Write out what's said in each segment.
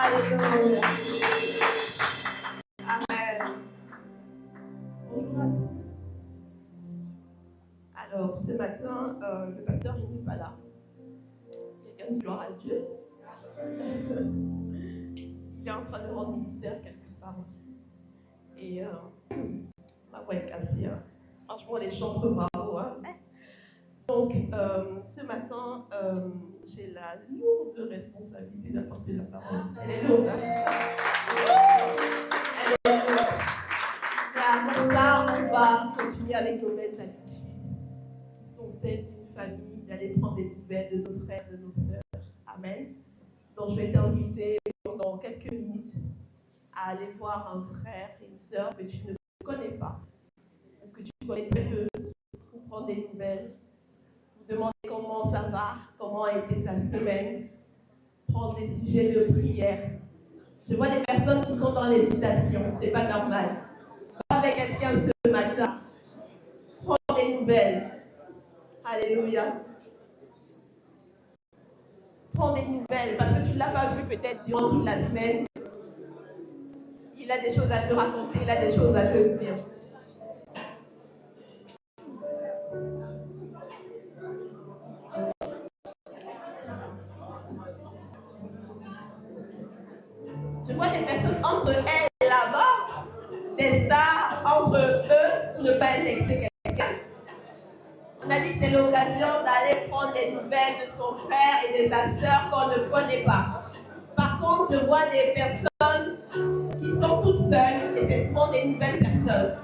Alléluia. Amen. Bonjour à tous. Alors, ce matin, le pasteur n'est pas là. Quelqu'un dit gloire à Dieu. Il est en train de rendre ministère quelque part aussi. Et ma voix est cassée. Hein. Franchement, les chantres, bravo. Hein. Donc, ce matin, j'ai la lourde responsabilité d'apporter la parole. Elle est lourde. Hein? Elle est lourde. Et après ça, on va continuer avec nos belles habitudes, qui sont celles d'une famille, d'aller prendre des nouvelles de nos frères, de nos sœurs. Amen. Donc, je vais t'inviter pendant quelques minutes à aller voir un frère et une sœur que tu ne connais pas, ou que tu connais très peu, pour prendre des nouvelles, vous demander comment ça va, comment a été sa semaine, prendre des sujets de prière. Je vois des personnes qui sont dans l'hésitation, c'est pas normal. Va avec quelqu'un ce matin, prends des nouvelles. Alléluia. Prends des nouvelles, parce que tu ne l'as pas vu peut-être durant toute la semaine. Il a des choses à te raconter, il a des choses à te dire. Je vois des personnes entre elles là-bas, des stars entre eux, pour ne pas indexer quelqu'un. On a dit que c'est l'occasion d'aller prendre des nouvelles de son frère et de sa sœur qu'on ne connaît pas. Par contre, je vois des personnes qui sont toutes seules et ce sont des nouvelles personnes.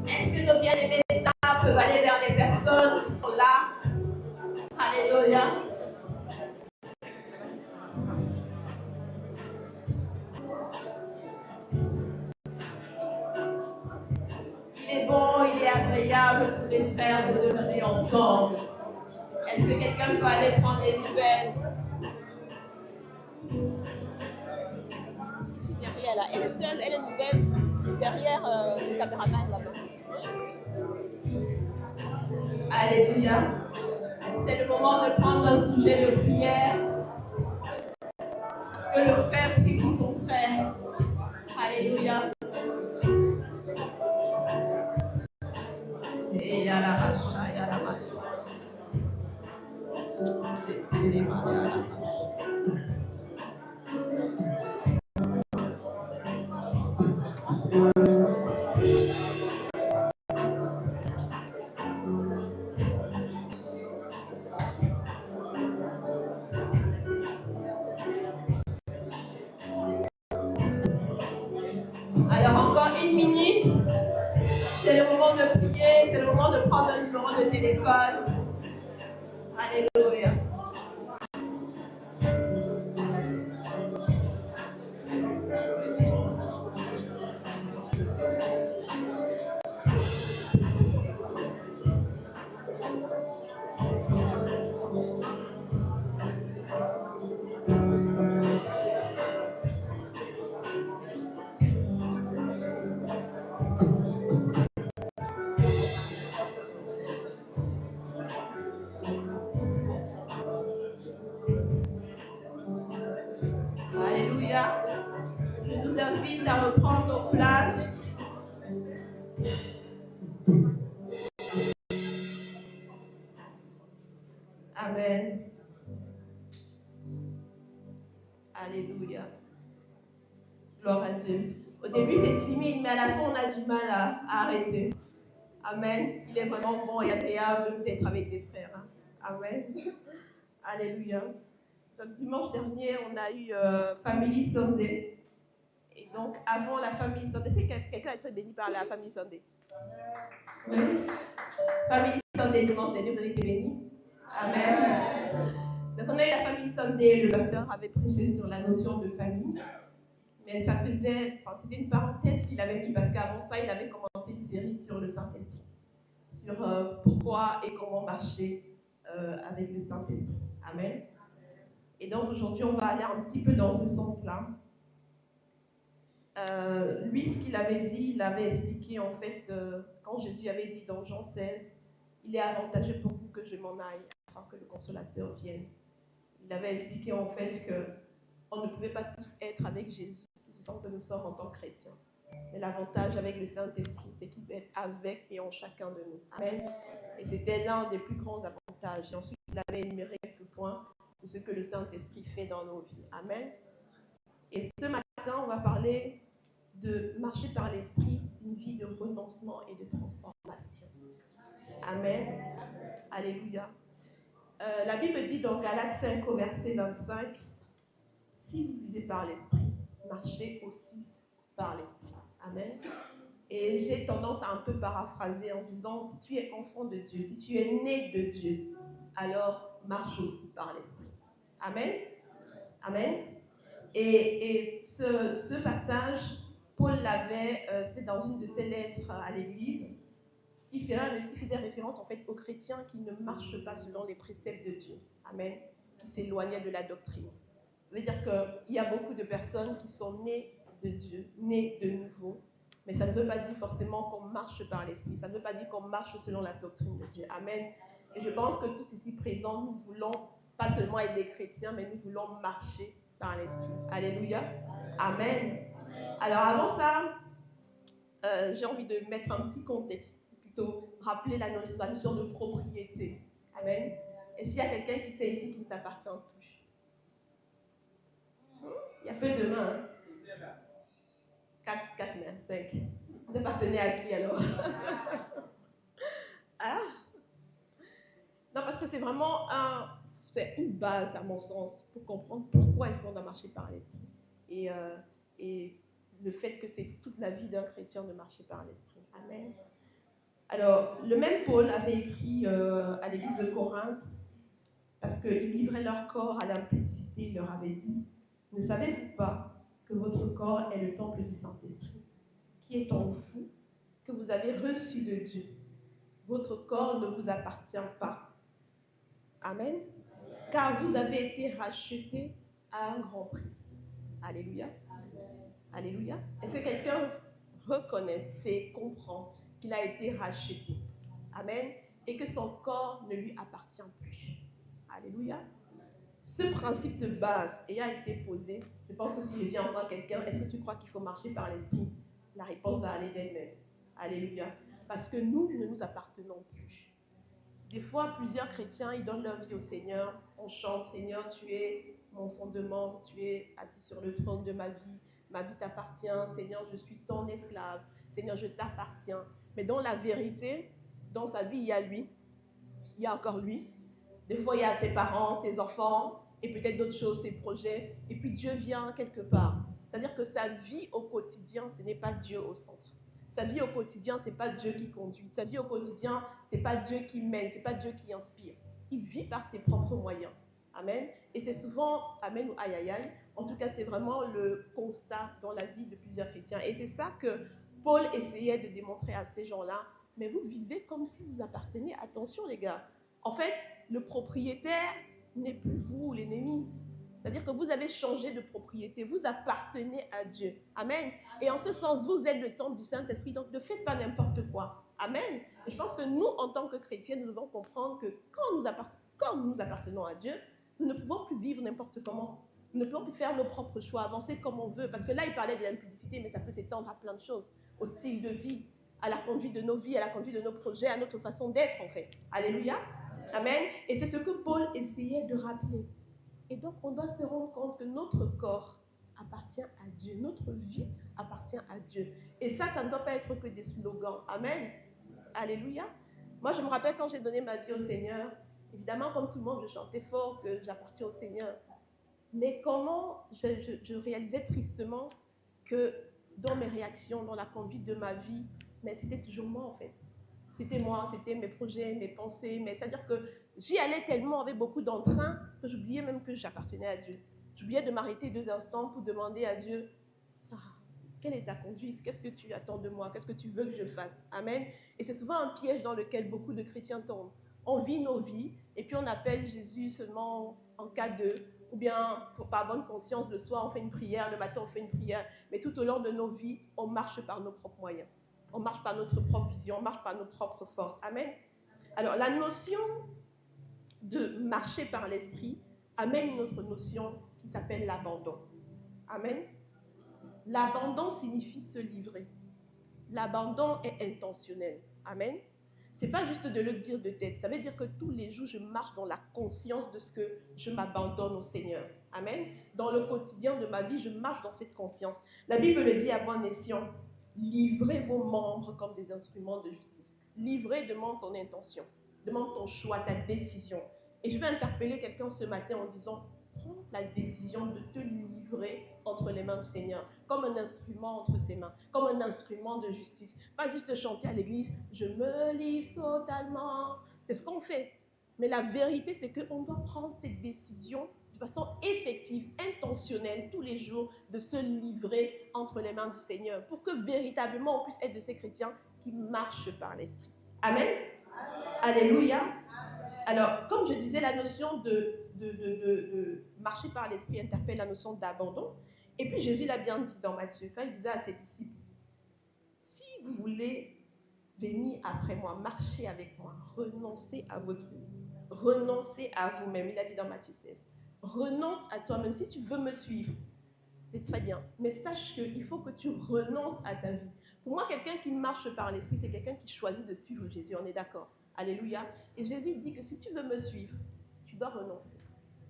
Est-ce que nos bien-aimés stars peuvent aller vers des personnes qui sont là? Alléluia. Il est bon, il est agréable pour les frères de demeurer ensemble. Est-ce que quelqu'un peut aller prendre des nouvelles? Ici derrière là, elle est seule, elle est nouvelle, derrière le caméraman là-bas. Alléluia. C'est le moment de prendre un sujet de prière. Parce que le frère prie pour son frère. Alléluia. Et y'a la racha, y'a la racha. C'était les mains, y'a la racha. Alors encore une minute. C'est le moment de prier, c'est le moment de prendre un numéro de téléphone. Alléluia. Alléluia. Je nous invite à reprendre nos places. Amen. Alléluia. Gloire à Dieu. Au début, c'est timide, mais à la fin, on a du mal à arrêter. Amen. Il est vraiment bon et agréable d'être avec des frères. Hein. Amen. Alléluia. Donc, dimanche dernier, on a eu Family Sunday. Et donc, avant la Family Sunday, c'est quelqu'un a été béni par la Family Sunday? Oui. Family Sunday, dimanche dernier, vous avez été béni? Amen. Donc, on a eu la Family Sunday. Le pasteur avait prêché sur la notion de famille. Mais ça faisait, c'était une parenthèse qu'il avait mis parce qu'avant ça, il avait commencé une série sur le Saint-Esprit, sur pourquoi et comment marcher avec le Saint-Esprit. Amen. Et donc aujourd'hui, on va aller un petit peu dans ce sens-là. Lui, ce qu'il avait dit, il avait expliqué en fait, quand Jésus avait dit dans Jean 16, il est avantageux pour vous que je m'en aille, afin que le Consolateur vienne. Il avait expliqué en fait que on ne pouvait pas tous être avec Jésus, tout ce que nous sommes en tant que chrétiens. Mais l'avantage avec le Saint-Esprit, c'est qu'il peut être avec et en chacun de nous. Amen. Et c'était l'un des plus grands avantages. Et ensuite, il avait énuméré quelques points de ce que le Saint-Esprit fait dans nos vies. Amen. Et ce matin, on va parler de marcher par l'Esprit, une vie de renoncement et de transformation. Amen. Alléluia. La Bible dit dans Galates 5 au verset 25, si vous vivez par l'Esprit, marchez aussi par l'Esprit. Amen. Et j'ai tendance à un peu paraphraser en disant, si tu es enfant de Dieu, si tu es né de Dieu, alors marche aussi par l'Esprit. Amen. Amen. Et ce passage, Paul l'avait, c'est dans une de ses lettres à l'Église. Il faisait référence en fait aux chrétiens qui ne marchent pas selon les préceptes de Dieu. Amen. Qui s'éloignaient de la doctrine. Ça veut dire qu'il y a beaucoup de personnes qui sont nées de Dieu, nées de nouveau. Mais ça ne veut pas dire forcément qu'on marche par l'Esprit. Ça ne veut pas dire qu'on marche selon la doctrine de Dieu. Amen. Et je pense que tous ici présents, nous voulons pas seulement être des chrétiens, mais nous voulons marcher par l'Esprit. Alléluia. Amen. Alors avant ça, j'ai envie de mettre un petit contexte, plutôt rappeler la notion de propriété. Amen. Et s'il y a quelqu'un qui sait ici qui ne s'appartient plus? Il y a peu de mains. 4 mains, 5. Vous appartenez à qui alors? Ah? Non, parce que c'est vraiment c'est une base, à mon sens, pour comprendre pourquoi est-ce qu'on doit marcher par l'Esprit. Et le fait que c'est toute la vie d'un chrétien de marcher par l'Esprit. Amen. Alors, le même Paul avait écrit à l'église de Corinthe, parce qu'ils livraient leur corps à l'impudicité, il leur avait dit, ne savez-vous pas que votre corps est le temple du Saint-Esprit, qui est en vous, que vous avez reçu de Dieu. Votre corps ne vous appartient pas. Amen. Car vous avez été rachetés à un grand prix. Alléluia. Alléluia. Est-ce que quelqu'un reconnaît, sait, comprend qu'il a été racheté? Amen. Et que son corps ne lui appartient plus. Alléluia. Ce principe de base ayant été posé, je pense que si je dis encore à quelqu'un, est-ce que tu crois qu'il faut marcher par l'Esprit? La réponse va aller d'elle-même. Alléluia. Parce que nous ne nous appartenons plus. Des fois, plusieurs chrétiens, ils donnent leur vie au Seigneur. On chante, Seigneur, tu es mon fondement, tu es assis sur le trône de ma vie t'appartient. Seigneur, je suis ton esclave. Seigneur, je t'appartiens. Mais dans la vérité, dans sa vie, il y a lui. Il y a encore lui. Des fois, il y a ses parents, ses enfants, et peut-être d'autres choses, ses projets. Et puis Dieu vient quelque part. C'est-à-dire que sa vie au quotidien, ce n'est pas Dieu au centre. Sa vie au quotidien, ce n'est pas Dieu qui conduit. Sa vie au quotidien, ce n'est pas Dieu qui mène, ce n'est pas Dieu qui inspire. Il vit par ses propres moyens. Amen. Et c'est souvent, amen ou aïe aïe aïe, en tout cas, c'est vraiment le constat dans la vie de plusieurs chrétiens. Et c'est ça que Paul essayait de démontrer à ces gens-là. Mais vous vivez comme si vous apparteniez. Attention les gars. En fait, le propriétaire n'est plus vous, l'ennemi. C'est-à-dire que vous avez changé de propriété. Vous appartenez à Dieu. Amen. Et en ce sens, vous êtes le temple du Saint-Esprit. Donc, ne faites pas n'importe quoi. Amen. Et je pense que nous, en tant que chrétiens, nous devons comprendre que quand nous appartenons à Dieu, nous ne pouvons plus vivre n'importe comment. Nous ne pouvons plus faire nos propres choix, avancer comme on veut. Parce que là, il parlait de l'impudicité, mais ça peut s'étendre à plein de choses. Au style de vie, à la conduite de nos vies, à la conduite de nos projets, à notre façon d'être, en fait. Alléluia. Amen. Et c'est ce que Paul essayait de rappeler. Et donc, on doit se rendre compte que notre corps appartient à Dieu. Notre vie appartient à Dieu. Et ça ne doit pas être que des slogans. Amen. Alléluia. Moi, je me rappelle quand j'ai donné ma vie au Seigneur, évidemment, comme tout le monde, je chantais fort que j'appartiens au Seigneur. Mais comment je réalisais tristement que dans mes réactions, dans la conduite de ma vie, mais c'était toujours moi, en fait. C'était moi, c'était mes projets, mes pensées. Mais c'est-à-dire que j'y allais tellement avec beaucoup d'entrain que j'oubliais même que j'appartenais à Dieu. J'oubliais de m'arrêter 2 instants pour demander à Dieu, quelle est ta conduite? Qu'est-ce que tu attends de moi? Qu'est-ce que tu veux que je fasse? Amen. Et c'est souvent un piège dans lequel beaucoup de chrétiens tombent. On vit nos vies et puis on appelle Jésus seulement en cas de, ou bien par bonne conscience, le soir on fait une prière, le matin on fait une prière. Mais tout au long de nos vies, on marche par nos propres moyens. On marche par notre propre vision, on marche par nos propres forces. Amen. Alors, la notion de marcher par l'esprit amène une autre notion qui s'appelle l'abandon. Amen. L'abandon signifie se livrer. L'abandon est intentionnel. Amen. Ce n'est pas juste de le dire de tête. Ça veut dire que tous les jours, je marche dans la conscience de ce que je m'abandonne au Seigneur. Amen. Dans le quotidien de ma vie, je marche dans cette conscience. La Bible le dit à bon escient. Livrez vos membres comme des instruments de justice. Livrez demande ton intention, demande ton choix, ta décision. Et je vais interpeller quelqu'un ce matin en disant, prends la décision de te livrer entre les mains du Seigneur, comme un instrument entre ses mains, comme un instrument de justice. Pas juste chanter à l'église, je me livre totalement. C'est ce qu'on fait. Mais la vérité, c'est qu'on doit prendre cette décision de façon effective, intentionnelle, tous les jours, de se livrer entre les mains du Seigneur, pour que véritablement on puisse être de ces chrétiens qui marchent par l'Esprit. Amen. Alléluia. Alors, comme je disais, la notion de marcher par l'Esprit interpelle la notion d'abandon. Et puis Jésus l'a bien dit dans Matthieu, quand il disait à ses disciples, si vous voulez venir après moi, marcher avec moi, renoncez à votre vie, renoncez à vous-même. Il a dit dans Matthieu 16, renonce à toi-même. Si tu veux me suivre, c'est très bien. Mais sache qu'il faut que tu renonces à ta vie. Pour moi, quelqu'un qui marche par l'Esprit, c'est quelqu'un qui choisit de suivre Jésus. On est d'accord? Alléluia. Et Jésus dit que si tu veux me suivre, tu dois renoncer.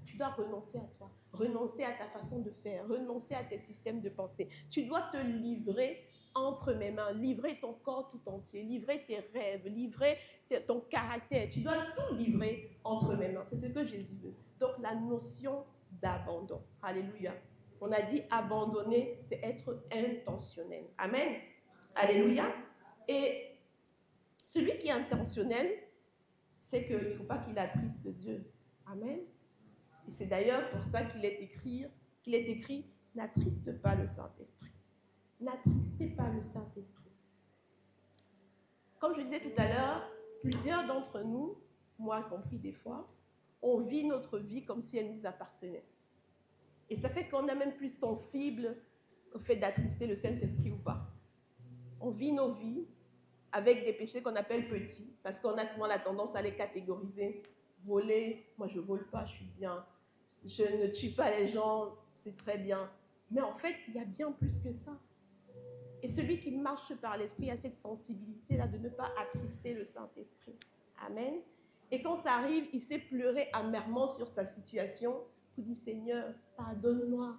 Tu dois renoncer à toi, renoncer à ta façon de faire, renoncer à tes systèmes de pensée. Tu dois te livrer entre mes mains, livrer ton corps tout entier, livrer tes rêves, livrer ton caractère. Tu dois tout livrer entre mes mains. C'est ce que Jésus veut. Donc la notion d'abandon. Alléluia. On a dit abandonner, c'est être intentionnel. Amen. Alléluia. Et celui qui est intentionnel, c'est qu'il ne faut pas qu'il attriste Dieu. Amen. Et c'est d'ailleurs pour ça qu'il est écrit, n'attriste pas le Saint-Esprit. N'attristez pas le Saint-Esprit. Comme je disais tout à l'heure, plusieurs d'entre nous, moi compris des fois, on vit notre vie comme si elle nous appartenait. Et ça fait qu'on est même plus sensible au fait d'attrister le Saint-Esprit ou pas. On vit nos vies avec des péchés qu'on appelle petits, parce qu'on a souvent la tendance à les catégoriser. Voler, moi je ne vole pas, je suis bien. Je ne tue pas les gens, c'est très bien. Mais en fait, il y a bien plus que ça. Et celui qui marche par l'Esprit a cette sensibilité-là de ne pas attrister le Saint-Esprit. Amen. Et quand ça arrive, il sait pleurer amèrement sur sa situation pour dire, Seigneur, pardonne-moi.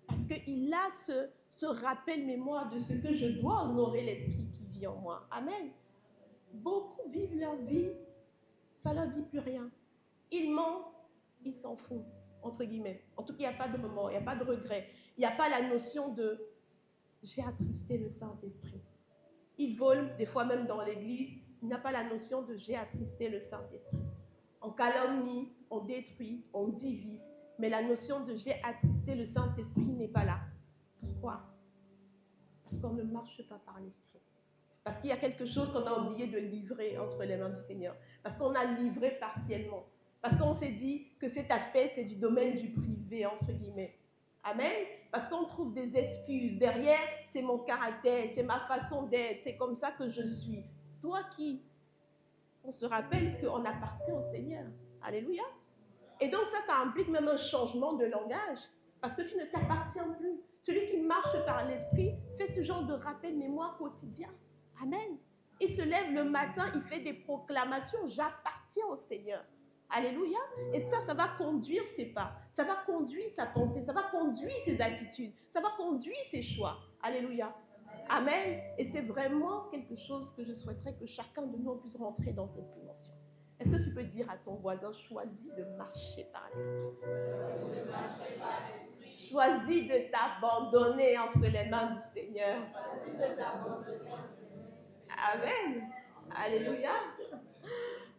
Parce qu'il a ce rappel mémoire de ce que je dois honorer l'Esprit qui vit en moi. Amen. Beaucoup vivent leur vie, ça ne leur dit plus rien. Ils mentent, ils s'en foutent, entre guillemets. En tout cas, il n'y a pas de remords, il n'y a pas de regret. Il n'y a pas la notion de « j'ai attristé le Saint-Esprit ». Ils volent, des fois même dans l'église, il n'y a pas la notion de « j'ai attristé le Saint-Esprit ». On calomnie, on détruit, on divise, mais la notion de « j'ai attristé le Saint-Esprit » n'est pas là. Pourquoi? Parce qu'on ne marche pas par l'Esprit. Parce qu'il y a quelque chose qu'on a oublié de livrer entre les mains du Seigneur. Parce qu'on a livré partiellement. Parce qu'on s'est dit que cet aspect, c'est du domaine du privé, entre guillemets. Amen. Parce qu'on trouve des excuses. Derrière, c'est mon caractère, c'est ma façon d'être, c'est comme ça que je suis. Toi qui? On se rappelle qu'on appartient au Seigneur. Alléluia. Et donc ça implique même un changement de langage. Parce que tu ne t'appartiens plus. Celui qui marche par l'Esprit fait ce genre de rappel mémoire quotidien. Amen. Il se lève le matin, il fait des proclamations. J'appartiens au Seigneur. Alléluia. Et ça va conduire ses pas. Ça va conduire sa pensée. Ça va conduire ses attitudes. Ça va conduire ses choix. Alléluia. Amen. Et c'est vraiment quelque chose que je souhaiterais que chacun de nous puisse rentrer dans cette dimension. Est-ce que tu peux dire à ton voisin, choisis de marcher par l'Esprit. Choisis de t'abandonner entre les mains du Seigneur. Amen. Alléluia.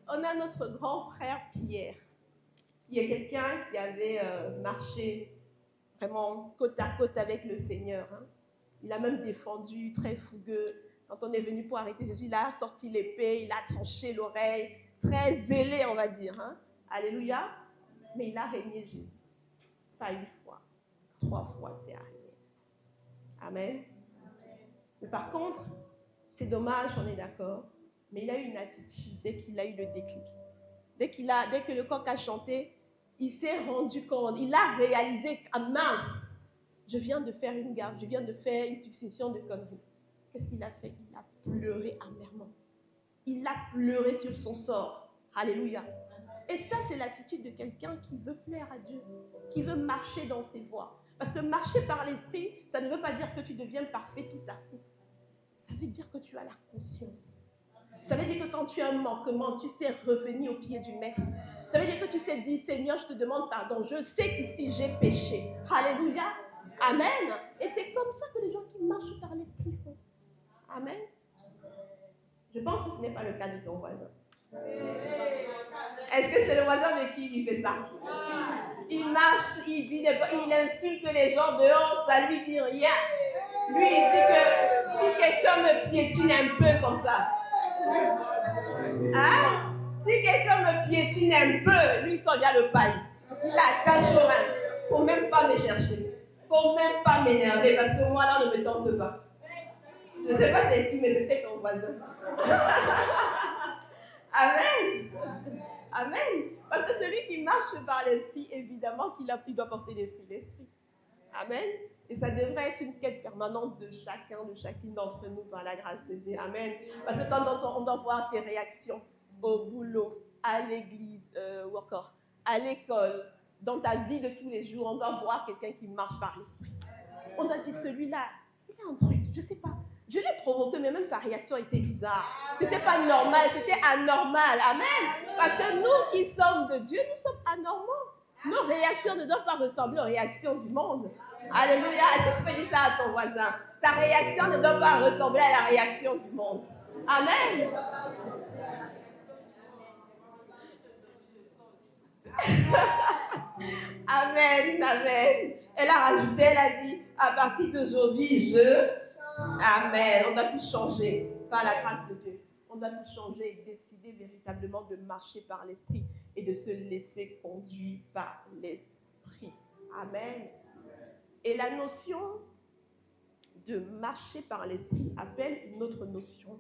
On a notre grand frère Pierre, qui est quelqu'un qui avait marché vraiment côte à côte avec le Seigneur. Il a même défendu, très fougueux. Quand on est venu pour arrêter Jésus, il a sorti l'épée, il a tranché l'oreille, très zélé, on va dire. Alléluia. Mais il a régné Jésus. Pas une fois, 3 fois c'est arrivé. Amen. Mais par contre, c'est dommage, on est d'accord, mais il a eu une attitude dès qu'il a eu le déclic. Dès que le coq a chanté, il s'est rendu compte, il a réalisé, ah mince, je viens de faire une gaffe, je viens de faire une succession de conneries. Qu'est-ce qu'il a fait? Il a pleuré amèrement. Il a pleuré sur son sort. Alléluia. Et ça, c'est l'attitude de quelqu'un qui veut plaire à Dieu, qui veut marcher dans ses voies. Parce que marcher par l'esprit, ça ne veut pas dire que tu deviens parfait tout à coup. Ça veut dire que tu as la conscience. Ça veut dire que quand tu as un manquement, tu sais revenir au pied du maître. Ça veut dire que tu sais dire, Seigneur, je te demande pardon. Je sais qu'ici, j'ai péché. Alléluia. Amen. Et c'est comme ça que les gens qui marchent par l'esprit font. Amen. Je pense que ce n'est pas le cas de ton voisin. Est-ce que c'est le voisin de qui il fait ça? Il marche, il insulte les gens dehors, ça lui dit rien. Lui, il dit que si quelqu'un me piétine un peu comme ça, hein? Si quelqu'un me piétine un peu, lui, il sort bien le paille. Il attache au rein. Il ne faut même pas me chercher. Il ne faut même pas m'énerver parce que moi, là, ne me tente pas. Je ne sais pas c'est qui, mais c'est peut-être ton voisin. Amen. Amen. Parce que celui qui marche par l'esprit, évidemment qu'il doit porter des fruits d'esprit. Amen. Et ça devrait être une quête permanente de chacun, de chacune d'entre nous par la grâce de Dieu. Amen. Parce que quand on doit voir tes réactions au boulot, à l'église, ou encore à l'école, dans ta vie de tous les jours, on doit voir quelqu'un qui marche par l'esprit. On doit dire, celui-là, il a un truc, je ne sais pas. Je l'ai provoqué, mais même sa réaction était bizarre. C'était pas normal, c'était anormal. Amen. Parce que nous qui sommes de Dieu, nous sommes anormaux. Nos réactions ne doivent pas ressembler aux réactions du monde. Alléluia. Est-ce que tu peux dire ça à ton voisin? Ta réaction ne doit pas ressembler à la réaction du monde. Amen. Amen, amen. Elle a rajouté, elle a dit, à partir d'aujourd'hui, Amen. On doit tout changer par la grâce de Dieu. On doit tout changer et décider véritablement de marcher par l'esprit et de se laisser conduire par l'esprit. Amen. Et la notion de marcher par l'esprit appelle une autre notion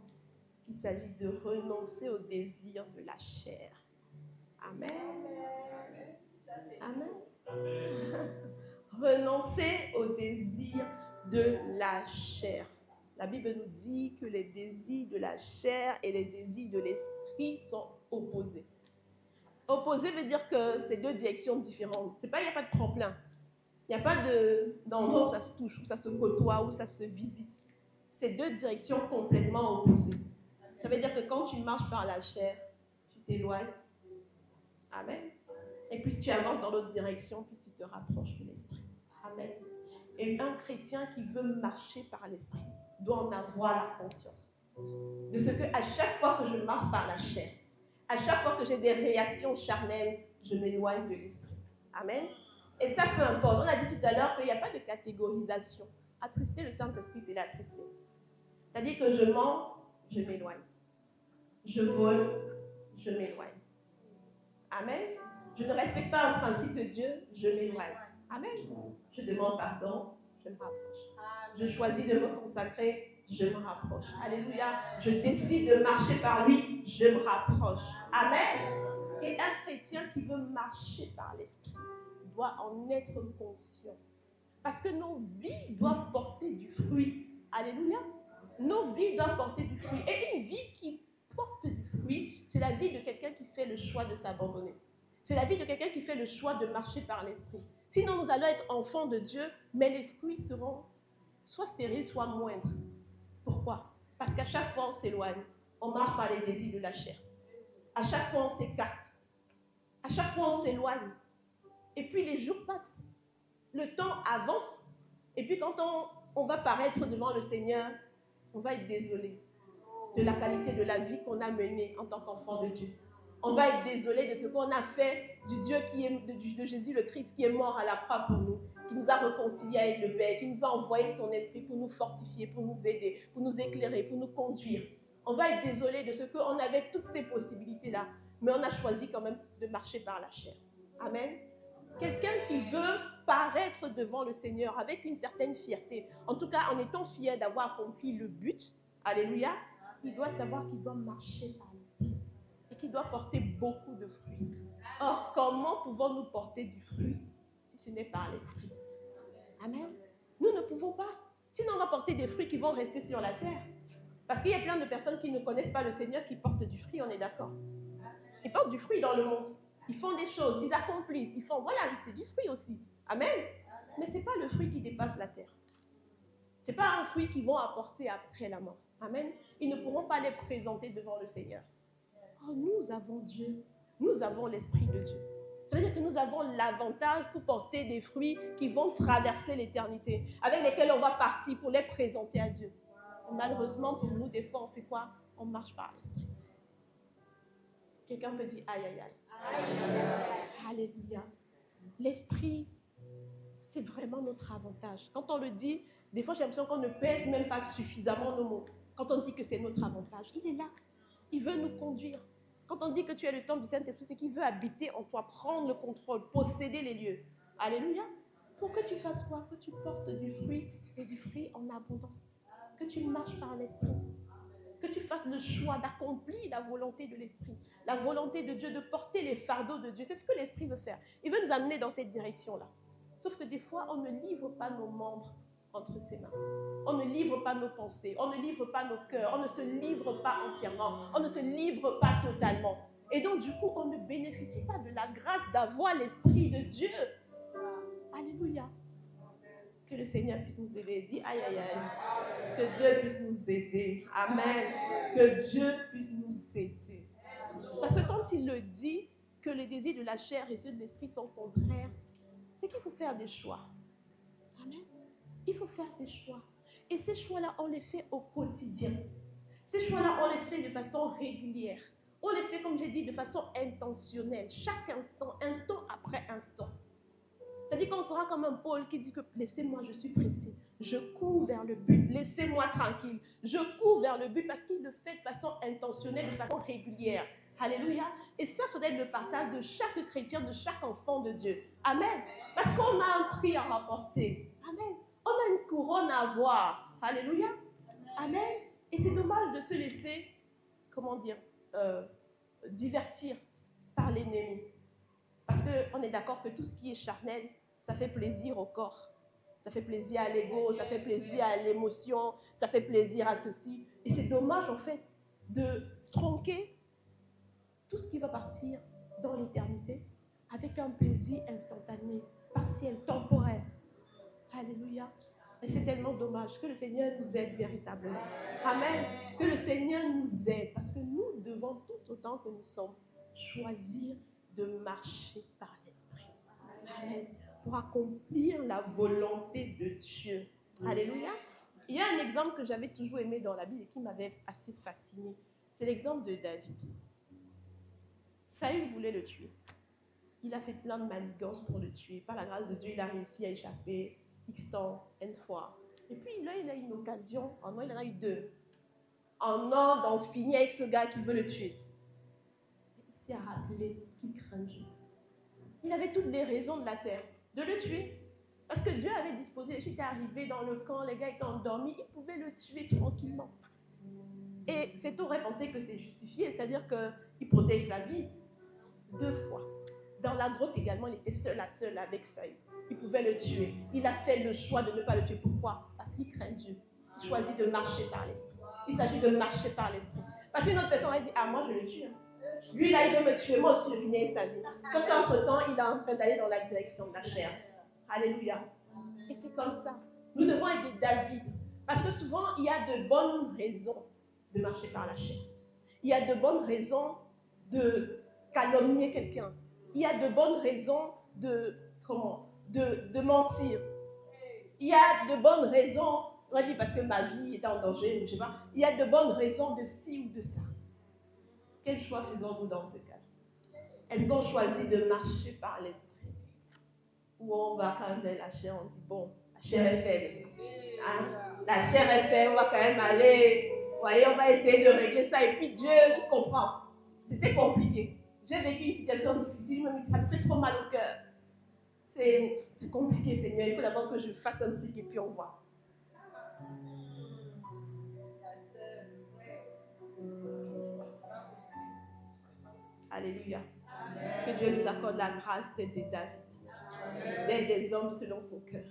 qu'il s'agit de renoncer au désir de la chair. Amen. Amen. Renoncer au désir de la chair. La Bible nous dit que les désirs de la chair et les désirs de l'esprit sont opposés. Opposé veut dire que c'est deux directions différentes. Il n'y a pas de tremplin. Il n'y a pas d'endroit où ça se touche, où ça se côtoie, où ça se visite. C'est deux directions complètement opposées. Ça veut dire que quand tu marches par la chair, tu t'éloignes. Amen. Et plus tu avances dans l'autre direction, plus tu te rapproches de l'esprit. Amen. Et un chrétien qui veut marcher par l'esprit doit en avoir la conscience. De ce qu'à chaque fois que je marche par la chair, à chaque fois que j'ai des réactions charnelles, je m'éloigne de l'esprit. Amen. Et ça, peu importe. On a dit tout à l'heure qu'il n'y a pas de catégorisation. Attrister le Saint-Esprit, c'est l'attrister. C'est-à-dire que je mens, je m'éloigne. Je vole, je m'éloigne. Amen. Je ne respecte pas un principe de Dieu, je m'éloigne. Amen. Je demande pardon, je me rapproche. Je choisis de me consacrer, je me rapproche. Alléluia. Je décide de marcher par lui, je me rapproche. Amen. Et un chrétien qui veut marcher par l'esprit doit en être conscient. Parce que nos vies doivent porter du fruit. Alléluia. Nos vies doivent porter du fruit. Et une vie qui porte du fruit, c'est la vie de quelqu'un qui fait le choix de s'abandonner. C'est la vie de quelqu'un qui fait le choix de marcher par l'esprit. Sinon, nous allons être enfants de Dieu, mais les fruits seront soit stériles, soit moindres. Pourquoi? Parce qu'à chaque fois, on s'éloigne. On marche par les désirs de la chair. À chaque fois, on s'écarte. À chaque fois, on s'éloigne. Et puis, les jours passent. Le temps avance. Et puis, quand on va paraître devant le Seigneur, on va être désolé de la qualité de la vie qu'on a menée en tant qu'enfant de Dieu. On va être désolé de ce qu'on a fait du Dieu de Jésus le Christ qui est mort à la croix pour nous, qui nous a réconciliés avec le Père, qui nous a envoyé son esprit pour nous fortifier, pour nous aider, pour nous éclairer, pour nous conduire. On va être désolé de ce qu'on avait toutes ces possibilités-là, mais on a choisi quand même de marcher par la chair. Amen. Quelqu'un qui veut paraître devant le Seigneur avec une certaine fierté, en tout cas en étant fier d'avoir accompli le but, alléluia, il doit savoir qu'il doit marcher par l'esprit. et qui doit porter beaucoup de fruits. Or, comment pouvons-nous porter du fruit si ce n'est par l'Esprit? Amen. Nous ne pouvons pas. Sinon, on va porter des fruits qui vont rester sur la terre. Parce qu'il y a plein de personnes qui ne connaissent pas le Seigneur qui portent du fruit, on est d'accord. Ils portent du fruit dans le monde. Ils font des choses, ils accomplissent, ils font, voilà, c'est du fruit aussi. Amen. Mais ce n'est pas le fruit qui dépasse la terre. Ce n'est pas un fruit qu'ils vont apporter après la mort. Amen. Ils ne pourront pas les présenter devant le Seigneur. Oh, nous avons Dieu. Nous avons l'Esprit de Dieu. Ça veut dire que nous avons l'avantage pour porter des fruits qui vont traverser l'éternité, avec lesquels on va partir pour les présenter à Dieu. Et malheureusement, pour nous, des fois, on fait quoi? On marche par l'Esprit. Quelqu'un peut dire aïe, aïe, aïe. Aïe, aïe, aïe. Alléluia. L'Esprit, c'est vraiment notre avantage. Quand on le dit, des fois, j'ai l'impression qu'on ne pèse même pas suffisamment nos mots. Quand on dit que c'est notre avantage, il est là. Il veut nous conduire. Quand on dit que tu es le temple du Saint-Esprit, c'est qu'il veut habiter en toi, prendre le contrôle, posséder les lieux. Alléluia. Pour que tu fasses quoi? Que tu portes du fruit et du fruit en abondance. Que tu marches par l'Esprit. Que tu fasses le choix d'accomplir la volonté de l'Esprit. La volonté de Dieu, de porter les fardeaux de Dieu. C'est ce que l'Esprit veut faire. Il veut nous amener dans cette direction-là. Sauf que des fois, on ne livre pas nos membres entre ses mains. On ne livre pas nos pensées, on ne livre pas nos cœurs, on ne se livre pas entièrement, on ne se livre pas totalement. Et donc, du coup, on ne bénéficie pas de la grâce d'avoir l'Esprit de Dieu. Alléluia. Que le Seigneur puisse nous aider. Dis aïe, aïe, aïe. Que Dieu puisse nous aider. Amen. Que Dieu puisse nous aider. Parce que quand il le dit, que les désirs de la chair et ceux de l'esprit sont contraires, c'est qu'il faut faire des choix. Amen. Il faut faire des choix. Et ces choix-là, on les fait au quotidien. Ces choix-là, on les fait de façon régulière. On les fait, comme j'ai dit, de façon intentionnelle. Chaque instant, instant après instant. C'est-à-dire qu'on sera comme un Paul qui dit que laissez-moi, je suis pressé. Je cours vers le but. Laissez-moi tranquille. Je cours vers le but parce qu'il le fait de façon intentionnelle, de façon régulière. Alléluia. Et ça doit être le partage de chaque chrétien, de chaque enfant de Dieu. Amen. Parce qu'on a un prix à rapporter. Amen. On a une couronne à avoir. Alléluia. Amen. Et c'est dommage de se laisser, comment dire, divertir par l'ennemi. Parce qu'on est d'accord que tout ce qui est charnel, ça fait plaisir au corps. Ça fait plaisir à l'ego, ça fait plaisir à l'émotion, ça fait plaisir à ceci. Et c'est dommage, en fait, de tronquer tout ce qui va partir dans l'éternité avec un plaisir instantané, partiel, temporaire. Alléluia. Et c'est tellement dommage. Que le Seigneur nous aide véritablement. Amen. Que le Seigneur nous aide. Parce que nous devons, tout autant que nous sommes, choisir de marcher par l'Esprit. Amen. Pour accomplir la volonté de Dieu. Alléluia. Il y a un exemple que j'avais toujours aimé dans la Bible et qui m'avait assez fasciné. C'est l'exemple de David. Saül voulait le tuer. Il a fait plein de manigances pour le tuer. Par la grâce de Dieu, il a réussi à échapper X temps, N fois. Et puis là, il a eu une occasion. En un, il en a eu deux. En un, d'en finir avec ce gars qui veut le tuer. Il s'est rappelé qu'il craint Dieu. Il avait toutes les raisons de la terre de le tuer. Parce que Dieu avait disposé, les gens étaient arrivés dans le camp, les gars étaient endormis, il pouvait le tuer tranquillement. Et cet aurait pensé que c'est justifié, c'est-à-dire qu'il protège sa vie 2 fois. Dans la grotte également, il était seul à seul avec Saül. Il pouvait le tuer. Il a fait le choix de ne pas le tuer. Pourquoi? Parce qu'il craint Dieu. Il choisit de marcher par l'esprit. Il s'agit de marcher par l'esprit. Parce qu'une autre personne va dire, ah, moi je le tue. Lui là, il veut me tuer. Moi aussi, je finis avec sa vie. Sauf qu'entre-temps, il est en train d'aller dans la direction de la chair. Alléluia. Et c'est comme ça. Nous devons être des David. Parce que souvent, il y a de bonnes raisons de marcher par la chair. Il y a de bonnes raisons de calomnier quelqu'un. Il y a de bonnes raisons de mentir. Il y a de bonnes raisons, on va dire parce que ma vie est en danger, je ne sais pas. Il y a de bonnes raisons de ci ou de ça. Quel choix faisons-nous dans ce cas? Est-ce qu'on choisit de marcher par l'esprit? Ou on va quand même dans la chair, on dit bon, la chair est faible. Hein? La chair est faible, on va quand même aller. Vous voyez, on va essayer de régler ça. Et puis Dieu, il comprend. C'était compliqué. J'ai vécu une situation difficile, mais ça me fait trop mal au cœur. C'est compliqué, Seigneur. Il faut d'abord que je fasse un truc et puis on voit. Alléluia. Que Dieu nous accorde la grâce d'être des David, d'être des hommes selon son cœur,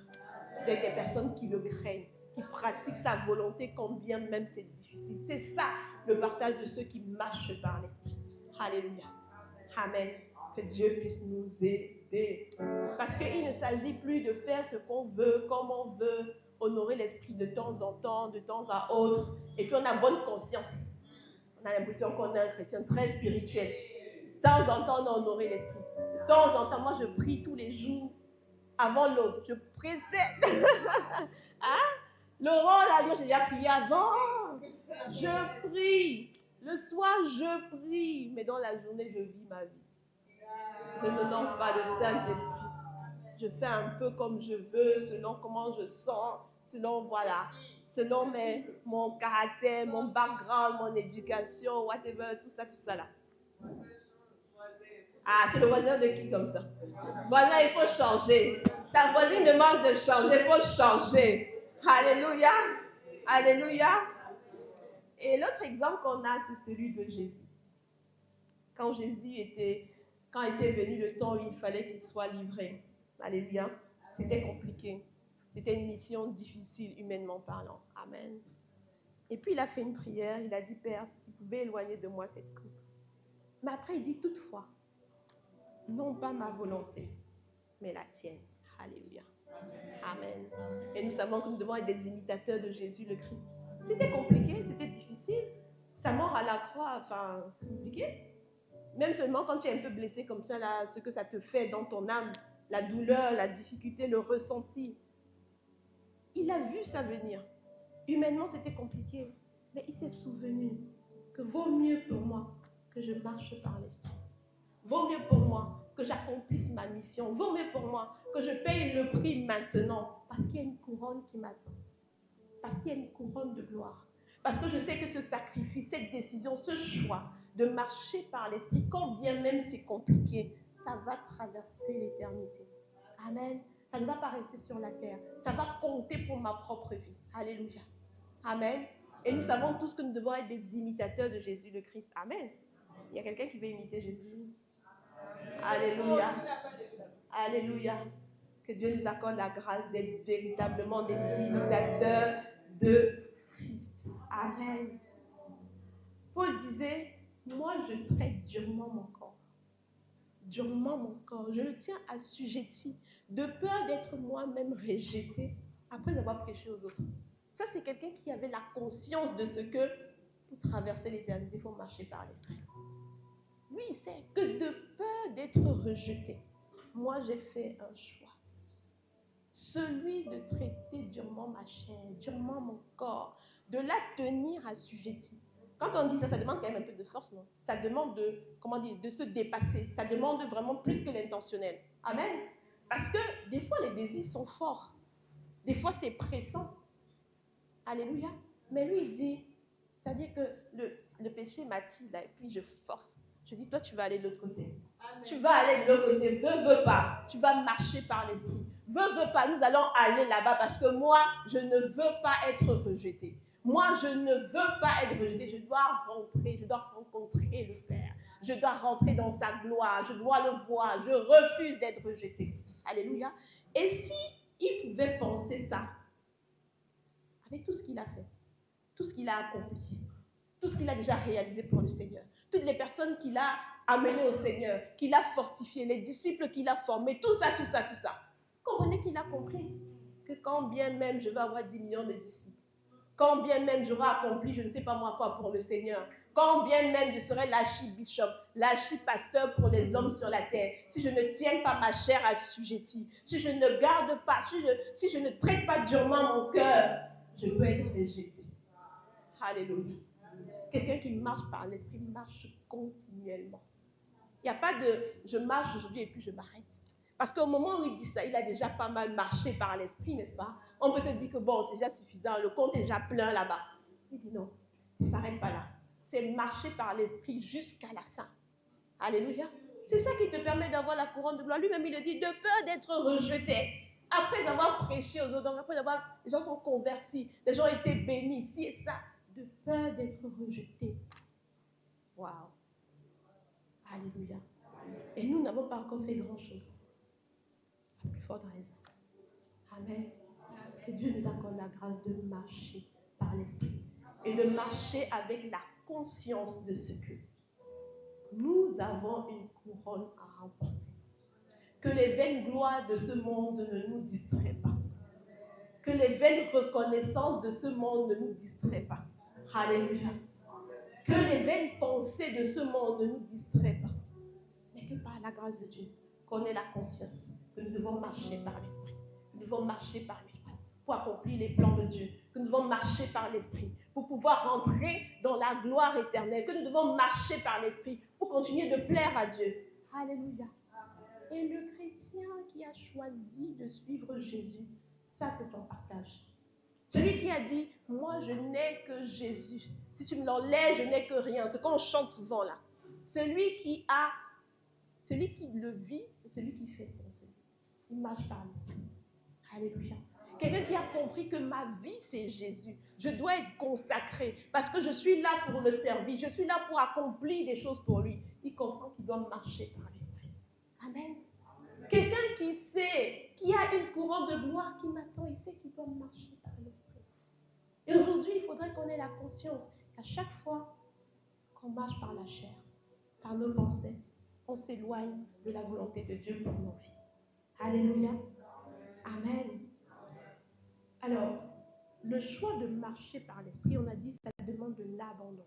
d'être des personnes qui le craignent, qui pratiquent sa volonté quand bien même c'est difficile. C'est ça le partage de ceux qui marchent par l'Esprit. Alléluia. Amen. Que Dieu puisse nous aider. Parce qu'il ne s'agit plus de faire ce qu'on veut, comme on veut, honorer l'Esprit de temps en temps, de temps à autre, et puis on a bonne conscience. On a l'impression qu'on est un chrétien très spirituel. De temps en temps, on a honoré l'Esprit. De temps en temps, moi je prie tous les jours avant l'aube. Je précède. Hein? Laurent, là, moi j'ai déjà prié avant. Je prie. Le soir, je prie. Mais dans la journée, je vis ma vie. Je n'honore pas le Saint-Esprit. Je fais un peu comme je veux, selon comment je sens, selon, voilà, selon mon caractère, mon background, mon éducation, whatever, tout ça là. Ah, c'est le voisin de qui comme ça? Voisin, il faut changer. Ta voisine demande de changer, il faut changer. Alléluia. Alléluia. Et l'autre exemple qu'on a, c'est celui de Jésus. Quand était venu le temps où il fallait qu'il soit livré. Alléluia. C'était compliqué. C'était une mission difficile, humainement parlant. Amen. Et puis il a fait une prière. Il a dit, Père, si tu pouvais éloigner de moi cette coupe. Mais après, il dit, toutefois, non pas ma volonté, mais la tienne. Alléluia. Amen. Et nous savons que nous devons être des imitateurs de Jésus le Christ. C'était compliqué, c'était difficile. Sa mort à la croix, enfin, c'est compliqué. Même seulement quand tu es un peu blessé comme ça, là, ce que ça te fait dans ton âme, la douleur, la difficulté, le ressenti. Il a vu ça venir. Humainement, c'était compliqué. Mais il s'est souvenu que vaut mieux pour moi que je marche par l'Esprit. Vaut mieux pour moi que j'accomplisse ma mission. Vaut mieux pour moi que je paye le prix maintenant. Parce qu'il y a une couronne qui m'attend. Parce qu'il y a une couronne de gloire. Parce que je sais que ce sacrifice, cette décision, ce choix de marcher par l'Esprit, quand bien même c'est compliqué, ça va traverser l'éternité. Amen. Ça ne va pas rester sur la terre. Ça va compter pour ma propre vie. Alléluia. Amen. Et nous savons tous que nous devons être des imitateurs de Jésus le Christ. Amen. Il y a quelqu'un qui veut imiter Jésus. Alléluia. Alléluia. Que Dieu nous accorde la grâce d'être véritablement des imitateurs de Christ. Amen. Paul disait, moi je traite durement mon corps. Durement mon corps. Je le tiens assujetti, de peur d'être moi-même rejeté après avoir prêché aux autres. Ça, c'est quelqu'un qui avait la conscience de ce que, pour traverser l'éternité, il faut marcher par l'Esprit. Lui, il sait que de peur d'être rejeté, moi j'ai fait un choix. Celui de traiter durement ma chair, durement mon corps, de la tenir assujettie. Quand on dit ça, ça demande quand même un peu de force, non? Ça demande de se dépasser. Ça demande vraiment plus que l'intentionnel. Amen. Parce que des fois, les désirs sont forts. Des fois, c'est pressant. Alléluia. Mais lui, il dit, c'est-à-dire que le péché m'attire là, et puis je force. Je dis, toi, tu vas aller de l'autre côté. Amen. Tu vas aller de l'autre côté. Veux pas. Tu vas marcher par l'Esprit. Veux pas. Nous allons aller là-bas parce que moi, je ne veux pas être rejeté. Moi, je ne veux pas être rejeté. Je dois rentrer. Je dois rencontrer le Père. Je dois rentrer dans sa gloire. Je dois le voir. Je refuse d'être rejeté. Alléluia. Et si il pouvait penser ça, avec tout ce qu'il a fait, tout ce qu'il a accompli, tout ce qu'il a déjà réalisé pour le Seigneur, toutes les personnes qu'il a amenées au Seigneur, qu'il a fortifiées, les disciples qu'il a formés, tout ça. Comprenez qu'il a compris que quand bien même je vais avoir 10 millions de disciples, quand bien même j'aurai accompli je ne sais pas moi quoi pour le Seigneur, quand bien même je serai l'archibishop, l'archipasteur pour les hommes sur la terre, si je ne tiens pas ma chair assujettie, si je ne garde pas, si je ne traite pas durement mon cœur, je peux être rejeté. Alléluia. Quelqu'un qui marche par l'Esprit marche continuellement. Il n'y a pas de je marche aujourd'hui et puis je m'arrête. Parce qu'au moment où il dit ça, il a déjà pas mal marché par l'Esprit, n'est-ce pas? On peut se dire que bon, c'est déjà suffisant, le compte est déjà plein là-bas. Il dit non, ça ne s'arrête pas là. C'est marcher par l'Esprit jusqu'à la fin. Alléluia. C'est ça qui te permet d'avoir la couronne de gloire. Lui-même, il le dit, de peur d'être rejeté. Après avoir prêché aux autres, donc après avoir, les gens sont convertis, les gens ont été bénis, ci et ça. De peur d'être rejeté. Waouh. Alléluia. Et nous n'avons pas encore fait grand-chose. À plus forte raison. Amen. Que Dieu nous accorde la grâce de marcher par l'Esprit et de marcher avec la conscience de ce que nous avons une couronne à remporter. Que les vaines gloires de ce monde ne nous distraient pas. Que les vaines reconnaissances de ce monde ne nous distraient pas. Alléluia. Que les vaines pensées de ce monde ne nous distraient pas. Mais que par la grâce de Dieu, qu'on ait la conscience que nous devons marcher par l'Esprit. Nous devons marcher par l'Esprit pour accomplir les plans de Dieu. Que nous devons marcher par l'Esprit pour pouvoir rentrer dans la gloire éternelle. Que nous devons marcher par l'Esprit pour continuer de plaire à Dieu. Alléluia. Et le chrétien qui a choisi de suivre Jésus, ça c'est son partage. Celui qui a dit, moi je n'ai que Jésus. Si tu me l'enlèves, je n'ai que rien. Ce qu'on chante souvent là. Celui qui le vit, c'est celui qui fait ce qu'on se dit. Il marche par l'Esprit. Alléluia. Quelqu'un qui a compris que ma vie, c'est Jésus. Je dois être consacré parce que je suis là pour le servir. Je suis là pour accomplir des choses pour lui. Il comprend qu'il doit marcher par l'Esprit. Amen. Quelqu'un qui sait, qui a une couronne de gloire qui m'attend, il sait qu'il doit marcher par l'Esprit. Et aujourd'hui, il faudrait qu'on ait la conscience qu'à chaque fois qu'on marche par la chair, par nos pensées, on s'éloigne de la volonté de Dieu pour nos vies. Alléluia. Amen. Alors, le choix de marcher par l'Esprit, on a dit, ça demande de l'abandon.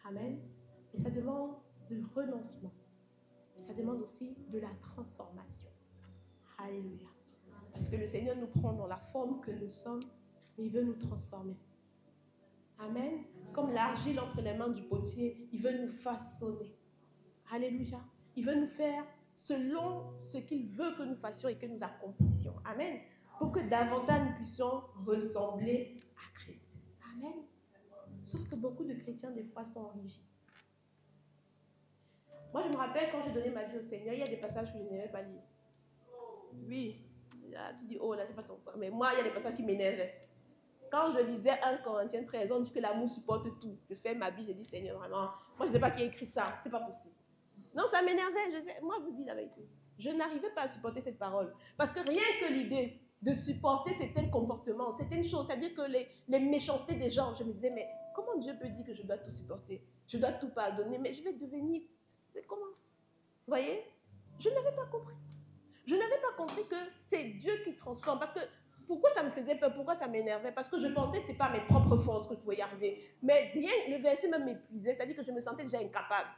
Amen. Et ça demande de renoncement. Et ça demande aussi de la transformation. Alléluia. Parce que le Seigneur nous prend dans la forme que nous sommes, mais il veut nous transformer. Amen. Comme l'argile entre les mains du potier, il veut nous façonner. Alléluia. Il veut nous faire selon ce qu'il veut que nous fassions et que nous accomplissions. Amen. Pour que davantage nous puissions ressembler à Christ. Amen. Sauf que beaucoup de chrétiens, des fois, sont rigides. Moi, je me rappelle quand j'ai donné ma vie au Seigneur, il y a des passages que je n'aimais pas lire. Oui. Là, tu dis, oh là, c'est pas ton point. Mais moi, il y a des passages qui m'énervaient. Quand je lisais 1 Corinthiens 13, on dit que l'amour supporte tout. Je fais ma vie, je dis, Seigneur, vraiment, moi, je ne sais pas qui a écrit ça. C'est pas possible. Non, ça m'énervait. Moi, je vous dis la vérité. Je n'arrivais pas à supporter cette parole. Parce que rien que l'idée de supporter certains comportements, c'était une chose. C'est-à-dire que les méchancetés des gens, je me disais, mais comment Dieu peut dire que je dois tout supporter? Je dois tout pardonner, mais je vais devenir... C'est comment? Vous voyez? Je n'avais pas compris. Je n'avais pas compris que c'est Dieu qui transforme. Parce que pourquoi ça me faisait peur? Pourquoi ça m'énervait? Parce que je pensais que ce n'est pas mes propres forces que je pouvais y arriver. Mais rien, le verset même m'épuisait. C'est-à-dire que je me sentais déjà incapable.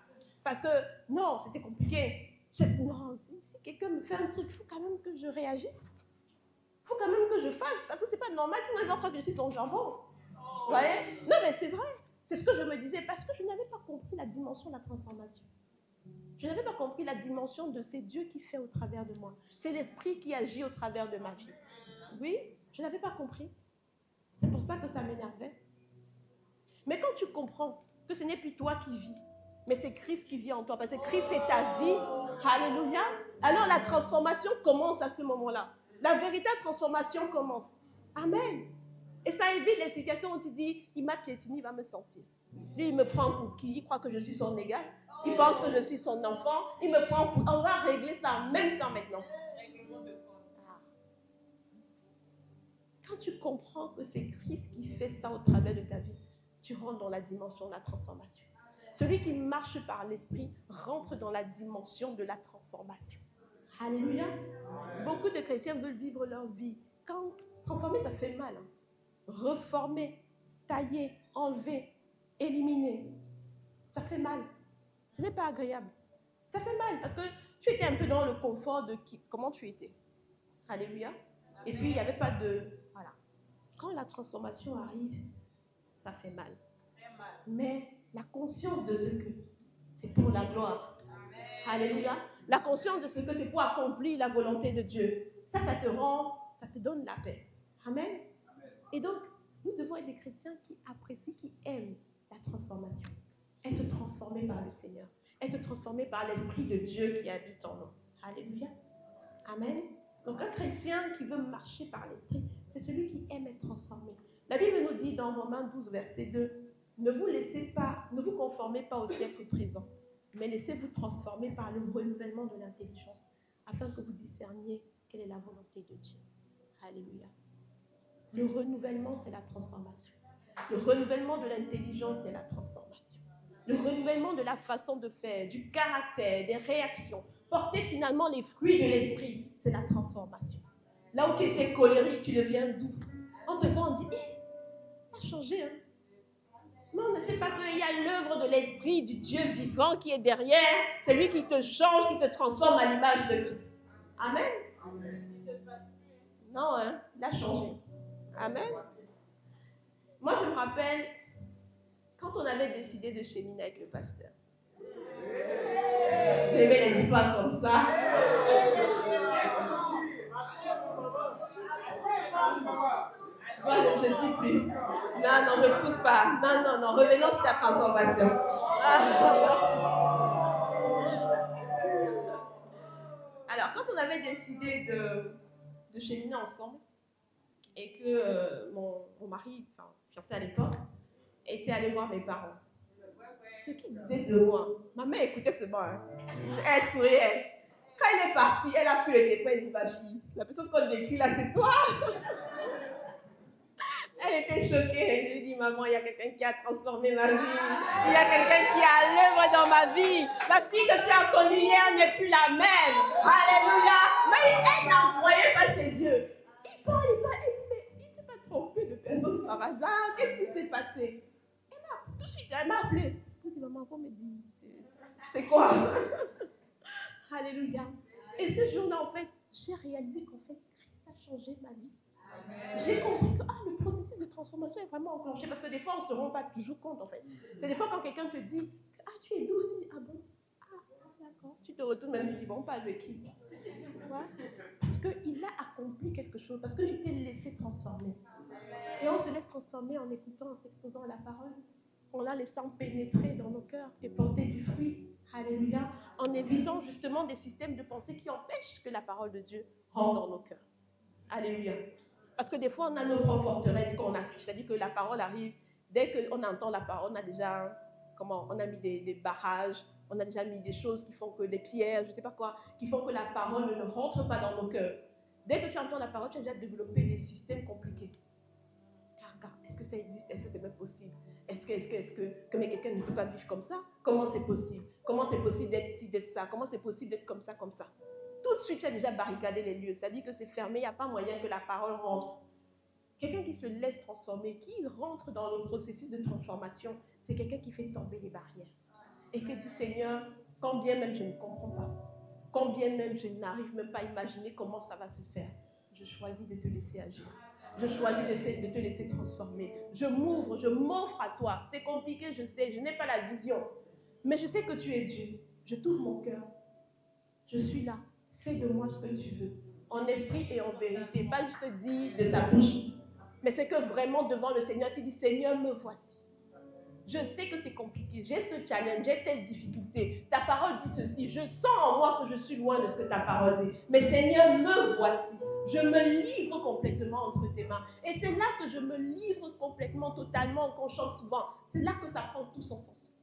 Parce que, non, c'était compliqué. Non, si quelqu'un me fait un truc, il faut quand même que je réagisse. Il faut quand même que je fasse. Parce que ce n'est pas normal, sinon il va croire que je suis son jambon. Vous voyez? Non, mais c'est vrai. C'est ce que je me disais. Parce que je n'avais pas compris la dimension de la transformation. Je n'avais pas compris la dimension de c'est Dieu qui fait au travers de moi. C'est l'Esprit qui agit au travers de ma vie. Oui, je n'avais pas compris. C'est pour ça que ça m'énervait. Mais quand tu comprends que ce n'est plus toi qui vis, mais c'est Christ qui vit en toi, parce que Christ c'est ta vie, alléluia, alors la transformation commence à ce moment-là. La véritable transformation commence. Amen. Et ça évite les situations où tu dis, il m'a piétiné, il va me sentir. Lui, il me prend pour qui? Il croit que je suis son égal. Il pense que je suis son enfant. Il me prend pour... On va régler ça en même temps maintenant. Quand tu comprends que c'est Christ qui fait ça au travers de ta vie, tu rentres dans la dimension de la transformation. Celui qui marche par l'Esprit rentre dans la dimension de la transformation. Alléluia. Beaucoup de chrétiens veulent vivre leur vie. Quand transformer, ça fait mal. Reformer, tailler, enlever, éliminer. Ça fait mal. Ce n'est pas agréable. Ça fait mal parce que tu étais un peu dans le confort de comment tu étais. Alléluia. Et puis, il n'y avait pas de... Voilà. Quand la transformation arrive, ça fait mal. Mais la conscience de ce que c'est pour la gloire. Alléluia. La conscience de ce que c'est pour accomplir la volonté de Dieu. Ça te rend, ça te donne la paix. Amen. Et donc, nous devons être des chrétiens qui apprécient, qui aiment la transformation. Être transformés par le Seigneur. Être transformés par l'Esprit de Dieu qui habite en nous. Alléluia. Amen. Donc, un chrétien qui veut marcher par l'Esprit, c'est celui qui aime être transformé. La Bible nous dit dans Romains 12, verset 2, ne vous conformez pas au siècle présent, Mais laissez-vous transformer par le renouvellement de l'intelligence afin que vous discerniez quelle est la volonté de Dieu. Alléluia. Le renouvellement, c'est la transformation. Le renouvellement de l'intelligence, c'est la transformation. Le renouvellement de la façon de faire, du caractère, des réactions. Porter finalement les fruits de l'esprit, c'est la transformation. Là où tu étais colérique, tu deviens doux. On te voit, on dit, ça a changé, hein? Mais on ne sait pas qu'il y a l'œuvre de l'esprit, du Dieu vivant qui est derrière, celui qui te change, qui te transforme à l'image de Christ. Amen. Non, hein, il a changé. Amen. Moi, je me rappelle, quand on avait décidé de cheminer avec le pasteur. Vous aimez les histoires comme ça? Voilà, je ne dis plus. Non, ne pousse pas. Non. Revenons sur la transformation. Alors, quand on avait décidé de cheminer ensemble, et que mon mari, enfin, fiancé à l'époque, était allé voir mes parents. Ce qu'ils disaient de moi, ma mère écoutait seulement. Hein. Elle souriait. Quand elle est partie, elle a pris le téléphone et dit, ma fille, la personne qu'on décrit là, c'est toi. Elle était choquée. Je lui ai dit, maman, il y a quelqu'un qui a transformé ma vie. Il y a quelqu'un qui a l'œuvre dans ma vie. La fille que tu as connue hier n'est plus la même. Alléluia. Mais elle n'en croyait pas ses yeux. Il parle. Elle dit, mais il ne s'est pas trompé de personne par hasard. Qu'est-ce qui s'est passé? Tout de suite, elle m'a appelé. Je dit, maman, on me dit, c'est quoi? Alléluia. Et ce jour-là, en fait, j'ai réalisé qu'en fait, Christ a changé ma vie. J'ai compris que le processus de transformation est vraiment enclenché. Parce que des fois, on ne se rend pas toujours compte, en fait. C'est des fois quand quelqu'un te dit, tu es douce, tu dis, ah bon? D'accord. Tu te retournes même, tu dis, bon, on parle de qui? Ouais. Parce qu'il a accompli quelque chose, parce que tu t'es laissé transformer. Et on se laisse transformer en écoutant, en s'exposant à la parole, en la laissant pénétrer dans nos cœurs et porter du fruit. Alléluia. En évitant justement des systèmes de pensée qui empêchent que la parole de Dieu rentre dans nos cœurs. Alléluia. Parce que des fois, on a nos propres forteresses qu'on affiche. C'est-à-dire que la parole arrive, dès qu'on entend la parole, on a déjà, on a mis des barrages, on a déjà mis des choses qui font que des pierres, je ne sais pas quoi, qui font que la parole ne rentre pas dans nos cœurs. Dès que tu entends la parole, tu as déjà développé des systèmes compliqués. Car est-ce que ça existe? Est-ce que c'est même possible? Est-ce que mais quelqu'un ne peut pas vivre comme ça? Comment c'est possible? Comment c'est possible d'être ci, d'être ça? Comment c'est possible d'être comme ça, comme ça? Tout de suite, tu as déjà barricadé les lieux. Ça dit que c'est fermé, il n'y a pas moyen que la parole rentre. Quelqu'un qui se laisse transformer, qui rentre dans le processus de transformation, c'est quelqu'un qui fait tomber les barrières. Et qui dit, Seigneur, quand bien même je ne comprends pas, quand bien même je n'arrive même pas à imaginer comment ça va se faire, je choisis de te laisser agir. Je choisis de te laisser transformer. Je m'offre à toi. C'est compliqué, je sais, je n'ai pas la vision. Mais je sais que tu es Dieu. Je t'ouvre mon cœur. Je suis là. Fais de moi ce que tu veux. En esprit et en vérité. Pas juste dit de sa bouche. Mais c'est que vraiment devant le Seigneur, tu dis, Seigneur, me voici. Je sais que c'est compliqué. J'ai ce challenge, j'ai telle difficulté. Ta parole dit ceci. Je sens en moi que je suis loin de ce que ta parole dit. Mais Seigneur, me voici. Je me livre complètement entre tes mains. Et c'est là que je me livre complètement, totalement, qu'on chante souvent. C'est là que ça prend tout son sens.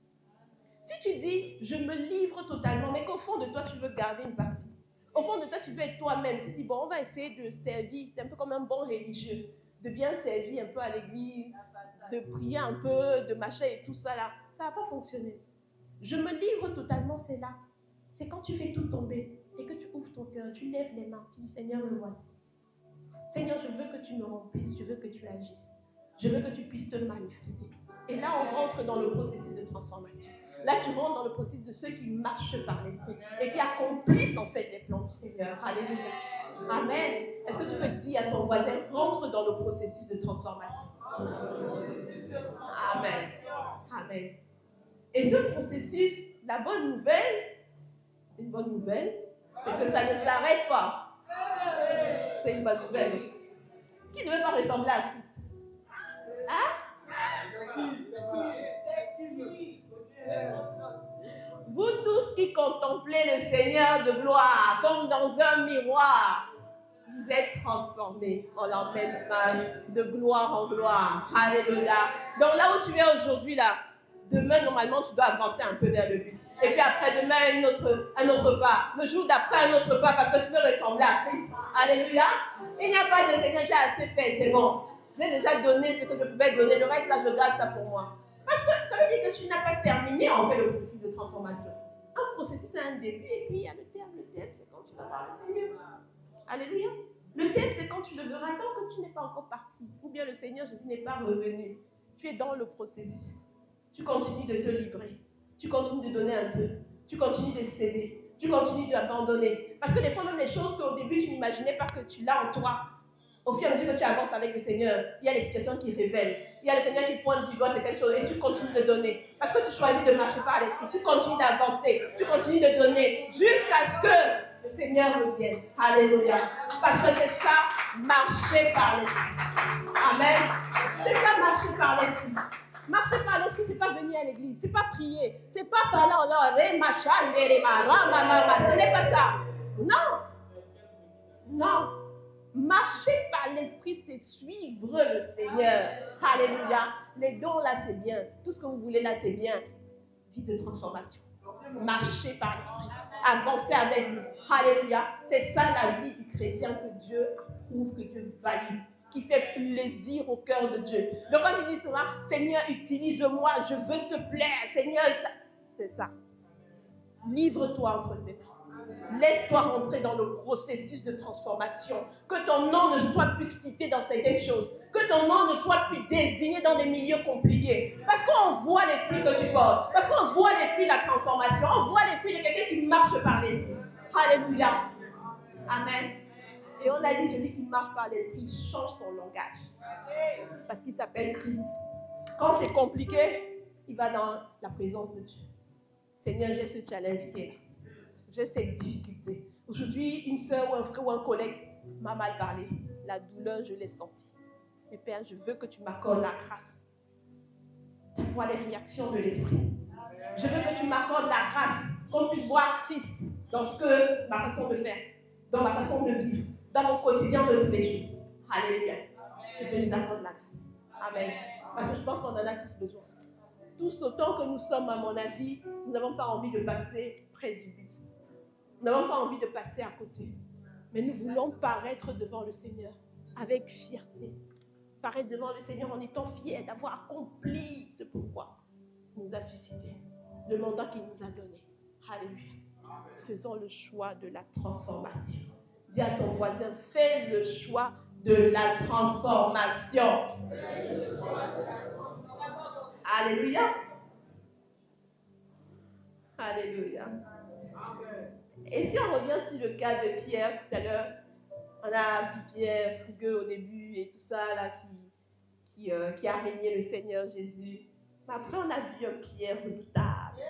Si tu dis, je me livre totalement, mais qu'au fond de toi, tu veux garder une partie. Au fond de toi, tu veux être toi-même. Tu dis, bon, on va essayer de servir. C'est un peu comme un bon religieux. De bien servir un peu à l'église, de prier un peu, de machin et tout ça là. Ça ne va pas fonctionner. Je me livre totalement, c'est là. C'est quand tu fais tout tomber et que tu ouvres ton cœur, tu lèves les mains, tu dis, Seigneur, me voici. Seigneur, je veux que tu me remplisses, je veux que tu agisses. Je veux que tu puisses te manifester. Et là, on rentre dans le processus de transformation. Là, tu rentres dans le processus de ceux qui marchent par l'esprit et qui accomplissent en fait les plans du Seigneur. Alléluia. Amen. Est-ce que tu peux dire à ton voisin, rentre dans le processus de transformation? Amen. Amen. Et ce processus, la bonne nouvelle, c'est une bonne nouvelle, c'est que ça ne s'arrête pas. C'est une bonne nouvelle. Qui ne veut pas ressembler à Christ? Hein? Vous tous qui contemplez le Seigneur de gloire comme dans un miroir, vous êtes transformés en la même image, de gloire en gloire. Alléluia. Donc là où tu es aujourd'hui, là, demain, normalement, tu dois avancer un peu vers le but. Et puis après-demain, un autre pas. Le jour d'après, un autre pas parce que tu veux ressembler à Christ. Alléluia. Il n'y a pas de Seigneur, j'ai assez fait, c'est bon. J'ai déjà donné ce que je pouvais donner. Le reste, là, je garde ça pour moi. Parce que ça veut dire que tu n'as pas terminé, en fait, le processus de transformation. Un processus, c'est un début et puis il y a le terme. Le terme, c'est quand tu vas voir le Seigneur. Alléluia. Le thème, c'est quand tu le verras, tant que tu n'es pas encore parti, ou bien le Seigneur Jésus n'est pas revenu. Tu es dans le processus. Tu continues de te livrer. Tu continues de donner un peu. Tu continues de céder. Tu continues d'abandonner. Parce que des fois, même les choses qu'au début, tu n'imaginais pas que tu l'as en toi, au fur et à mesure que tu avances avec le Seigneur, il y a des situations qui révèlent. Il y a le Seigneur qui pointe du doigt certaines choses et tu continues de donner. Parce que tu choisis de marcher par l'Esprit. Tu continues d'avancer. Tu continues de donner jusqu'à ce que le Seigneur revienne. Alléluia. Parce que c'est ça, marcher par l'Esprit. Amen. C'est ça, marcher par l'Esprit. Marcher par l'Esprit, ce n'est pas venir à l'église. Ce n'est pas prier. Ce n'est pas parler en langue. Ce n'est pas ça. Non. Non. Marcher par l'Esprit, c'est suivre le Seigneur. Alléluia. Les dons, là, c'est bien. Tout ce que vous voulez, là, c'est bien. Vie de transformation. Marcher par l'Esprit. Avancer avec lui. Alléluia. C'est ça la vie du chrétien que Dieu approuve, que Dieu valide, qui fait plaisir au cœur de Dieu. Donc quand il dit cela, Seigneur, utilise-moi, je veux te plaire. Seigneur, c'est ça. Livre-toi entre ses mains. Laisse-toi rentrer dans le processus de transformation. Que ton nom ne soit plus cité dans certaines choses. Que ton nom ne soit plus désigné dans des milieux compliqués. Parce qu'on voit les fruits que tu portes. Parce qu'on voit les fruits de la transformation. On voit les fruits de quelqu'un qui marche par l'Esprit. Alléluia. Amen. Et on a dit, celui qui marche par l'Esprit change son langage. Parce qu'il s'appelle Christ. Quand c'est compliqué, il va dans la présence de Dieu. Seigneur, j'ai ce challenge qui est là. J'ai cette difficulté. Aujourd'hui, une soeur ou un frère ou un collègue m'a mal parlé. La douleur, je l'ai sentie. Mais Père, je veux que tu m'accordes la grâce d'avoir les réactions de l'Esprit. Je veux que tu m'accordes la grâce, qu'on puisse voir Christ dans ma façon de faire, dans ma façon de vivre, dans mon quotidien de tous les jours. Alléluia. Que Dieu nous accorde la grâce. Amen. Parce que je pense qu'on en a tous besoin. Tous autant que nous sommes, à mon avis, nous n'avons pas envie de passer près du but. Nous n'avons pas envie de passer à côté. Mais nous voulons paraître devant le Seigneur avec fierté. Paraître devant le Seigneur en étant fiers d'avoir accompli ce pourquoi il nous a suscité. Le mandat qu'il nous a donné. Alléluia. Faisons le choix de la transformation. Dis à ton voisin, fais le choix de la transformation. Alléluia. Alléluia. Et si on revient sur le cas de Pierre tout à l'heure, on a vu Pierre fougueux au début et tout ça là qui a régné le Seigneur Jésus. Mais après on a vu un Pierre redoutable,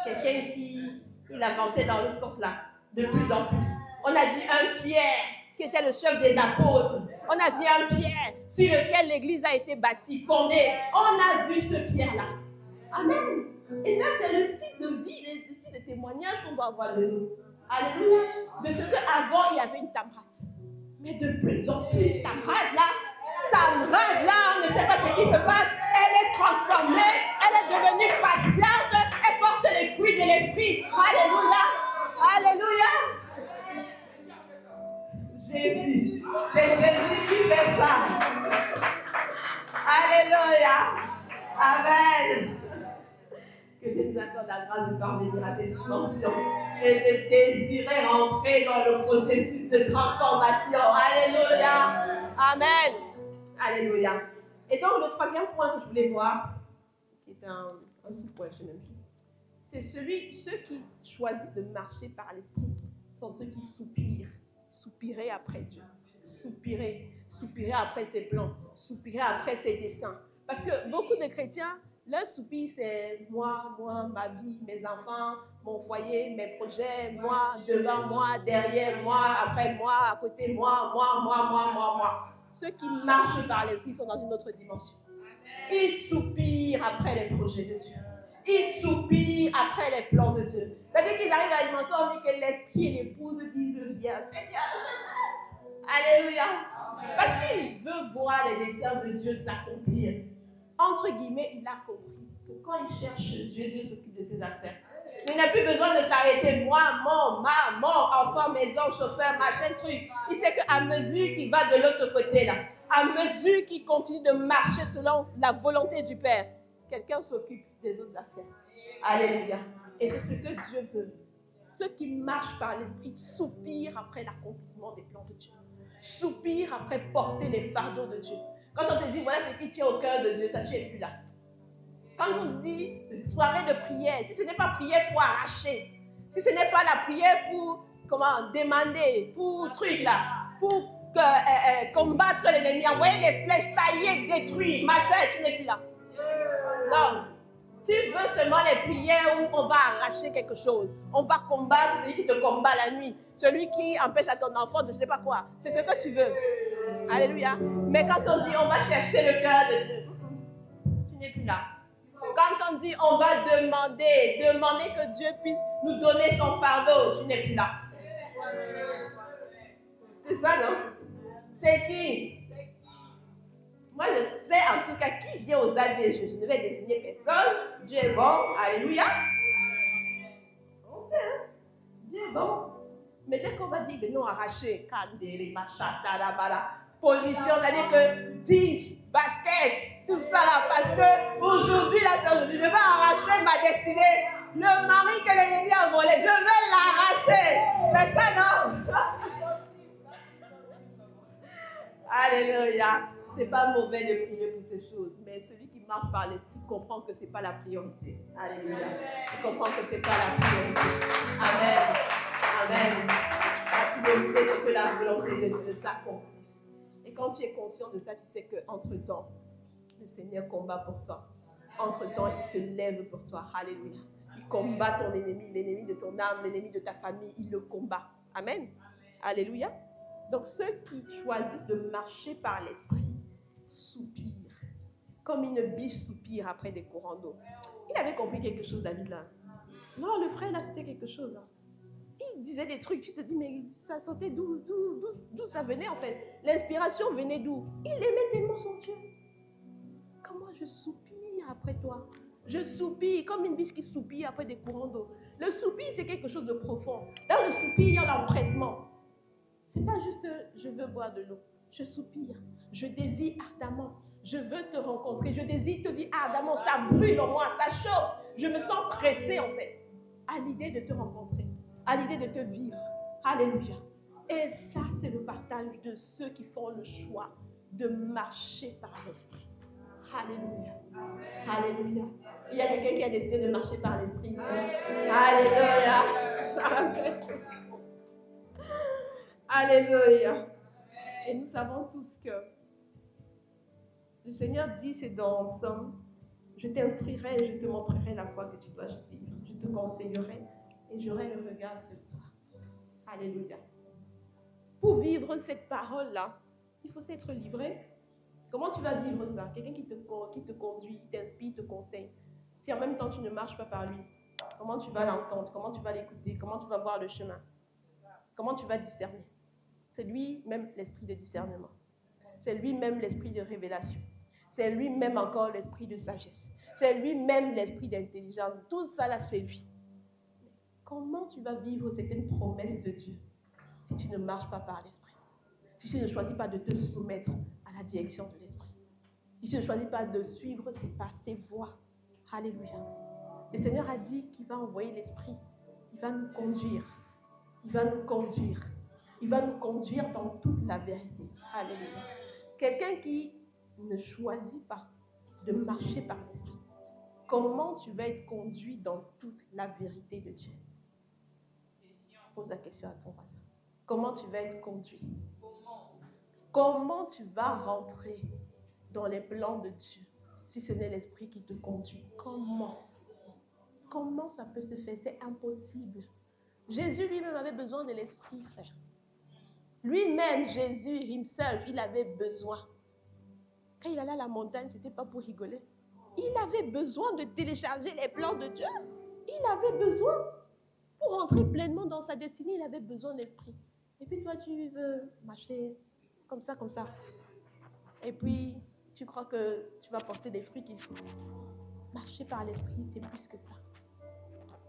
quelqu'un qui il avançait dans l'autre sens là, de plus en plus. On a vu un Pierre qui était le chef des apôtres. On a vu un Pierre sur lequel l'église a été bâtie, fondée. On a vu ce Pierre là. Amen. Et ça, c'est le style de vie, le style de témoignage qu'on doit avoir de nous. Alléluia. De ce qu'avant, il y avait une Tamrat. Mais de plus en plus, Tamrat là, on ne sait pas ce qui se passe. Elle est transformée, elle est devenue patiente, elle porte les fruits de l'Esprit. Alléluia. Alléluia. Jésus. C'est Jésus qui fait ça. Alléluia. Amen. Que Dieu nous accorde la grâce de parvenir à cette dimension et de désirer rentrer dans le processus de transformation. Alléluia. Amen. Alléluia. Et donc, le troisième point que je voulais voir, qui est un sous-point, je ne sais même plus, c'est ceux qui choisissent de marcher par l'Esprit sont ceux qui soupirer après Dieu, soupirer après ses plans, soupirer après ses desseins. Parce que beaucoup de chrétiens, leur soupir, c'est moi, ma vie, mes enfants, mon foyer, mes projets, moi, devant moi, derrière moi, après moi, à côté moi. Ceux qui marchent par l'Esprit sont dans une autre dimension. Ils soupirent après les projets de Dieu. Ils soupirent après les plans de Dieu. C'est-à-dire qu'ils arrivent à une dimension, on dit que l'Esprit et l'épouse disent, viens, Seigneur. Alléluia. Parce qu'il veut voir les desseins de Dieu s'accomplir. Entre guillemets, il a compris que quand il cherche Dieu, Dieu s'occupe de ses affaires. Il n'a plus besoin de s'arrêter. Moi, mon, enfant, maison, chauffeur, machin, truc. Il sait qu'à mesure qu'il va de l'autre côté, là, à mesure qu'il continue de marcher selon la volonté du Père, quelqu'un s'occupe des autres affaires. Alléluia. Et c'est ce que Dieu veut. Ceux qui marchent par l'esprit soupirent après l'accomplissement des plans de Dieu. Soupirent après porter les fardeaux de Dieu. Quand on te dit, voilà ce qui tient au cœur de Dieu, tu n'es plus là. Quand on dit soirée de prière, si ce n'est pas prière pour arracher, si ce n'est pas la prière pour demander, pour truc là, pour combattre l'ennemi, envoyer les flèches, tailler, détruire, machin, tu n'es plus là. Non. Tu veux seulement les prières où on va arracher quelque chose. On va combattre celui qui te combat la nuit. Celui qui empêche à ton enfant de je ne sais pas quoi. C'est ce que tu veux. Alléluia. Mais quand on dit on va chercher le cœur de Dieu, tu n'es plus là. Quand on dit on va demander que Dieu puisse nous donner son fardeau, tu n'es plus là. C'est ça, non? C'est qui? Moi, je sais en tout cas qui vient aux ADG. Je ne vais désigner personne. Dieu est bon. Alléluia. On sait, hein? Dieu est bon. Mais dès qu'on va dire, venons arracher, position, c'est-à-dire que jeans, basket, tout ça là, parce que aujourd'hui, là, je vais arracher ma destinée. Le mari que l'ennemi a volé, je vais l'arracher. C'est ça, non? Alléluia. C'est pas mauvais de prier pour ces choses, mais celui qui marche par l'esprit comprend que c'est pas la priorité. Alléluia. Il comprend que c'est pas la priorité. Amen. Amen. La priorité, c'est que la volonté de Dieu s'accomplisse. Et quand tu es conscient de ça, tu sais qu'entre-temps, le Seigneur combat pour toi. Entre-temps, il se lève pour toi. Alléluia. Il combat ton ennemi, l'ennemi de ton âme, l'ennemi de ta famille. Il le combat. Amen. Alléluia. Donc, ceux qui choisissent de marcher par l'esprit soupirent, comme une biche soupire après des courants d'eau. Il avait compris quelque chose, David, là. Non, le frère, là, c'était quelque chose. Hein. Il disait des trucs, tu te dis, mais ça sortait d'où ça venait, en fait. L'inspiration venait d'où? Il aimait tellement son Dieu. Comment je soupire après toi? Je soupire comme une biche qui soupire après des courants d'eau. Le soupir, c'est quelque chose de profond. Dans le soupir, il y a l'empressement. C'est pas juste je veux boire de l'eau. Je soupire. Je désire ardemment. Je veux te rencontrer. Je désire te vivre ardemment. Ça brûle en moi, ça chauffe. Je me sens pressée en fait à l'idée de te rencontrer, à l'idée de te vivre. Alléluia. Et ça, c'est le partage de ceux qui font le choix de marcher par l'esprit. Alléluia. Alléluia. Il y a quelqu'un qui a décidé de marcher par l'esprit ici. Alléluia. Alléluia. Et nous savons tous que le Seigneur dit, c'est dans Somme, je t'instruirai et je te montrerai la voie que tu dois suivre. Je te conseillerai et j'aurai le regard sur toi. Alléluia. Pour vivre cette parole-là, il faut s'être livré. Comment tu vas vivre ça? Quelqu'un qui te conduit, t'inspire, te conseille. Si en même temps tu ne marches pas par lui, comment tu vas l'entendre? Comment tu vas l'écouter? Comment tu vas voir le chemin? Comment tu vas discerner? C'est lui-même l'esprit de discernement. C'est lui-même l'esprit de révélation. C'est lui-même encore l'esprit de sagesse. C'est lui-même l'esprit d'intelligence. Tout ça là, c'est lui. Comment tu vas vivre certaines promesses de Dieu si tu ne marches pas par l'esprit? Si tu ne choisis pas de te soumettre à la direction de l'esprit? Si tu ne choisis pas de suivre ses pas, ses voies? Alléluia. Le Seigneur a dit qu'il va envoyer l'esprit. Il va nous conduire. Il va nous conduire. Il va nous conduire dans toute la vérité. Alléluia. Quelqu'un qui ne choisit pas de marcher par l'esprit, comment tu vas être conduit dans toute la vérité de Dieu? Pose la question à ton voisin. Comment tu vas être conduit? Comment tu vas rentrer dans les plans de Dieu si ce n'est l'esprit qui te conduit? Comment ça peut se faire? C'est impossible. Jésus lui-même avait besoin de l'esprit, frère. Lui-même, Jésus himself, il avait besoin. Quand il allait à la montagne, ce n'était pas pour rigoler. Il avait besoin de télécharger les plans de Dieu. Il avait besoin. Pour rentrer pleinement dans sa destinée, il avait besoin d'esprit. Et puis toi, tu veux marcher comme ça. Et puis, tu crois que tu vas porter des fruits qu'il faut. Marcher par l'esprit, c'est plus que ça.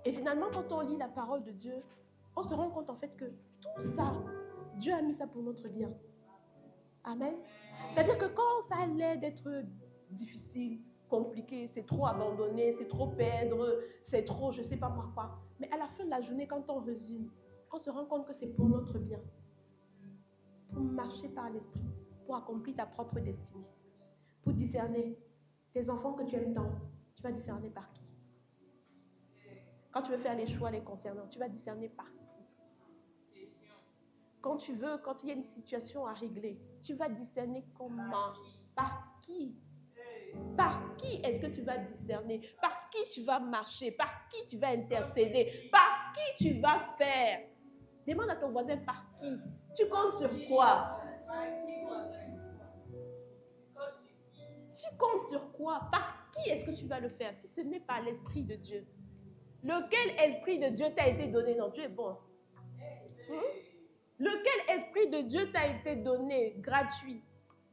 Et finalement, quand on lit la parole de Dieu, on se rend compte en fait que tout ça, Dieu a mis ça pour notre bien. Amen. C'est-à-dire que quand ça allait d'être difficile, compliqué, c'est trop abandonné, c'est trop perdre, c'est trop je ne sais pas moi quoi. Mais à la fin de la journée, quand on résume, on se rend compte que c'est pour notre bien. Pour marcher par l'esprit, pour accomplir ta propre destinée. Pour discerner tes enfants que tu aimes tant, tu vas discerner par qui. Quand tu veux faire les choix les concernant, tu vas discerner par qui. Quand il y a une situation à régler, tu vas discerner comment, par qui. Par qui est-ce que tu vas discerner? Par qui tu vas marcher? Par qui tu vas intercéder? Par qui tu vas faire? Demande à ton voisin par qui. Tu comptes sur quoi? Tu comptes sur quoi? Par qui est-ce que tu vas le faire? Si ce n'est pas l'Esprit de Dieu. Lequel Esprit de Dieu t'a été donné? Non, Dieu est bon. Lequel Esprit de Dieu t'a été donné gratuit?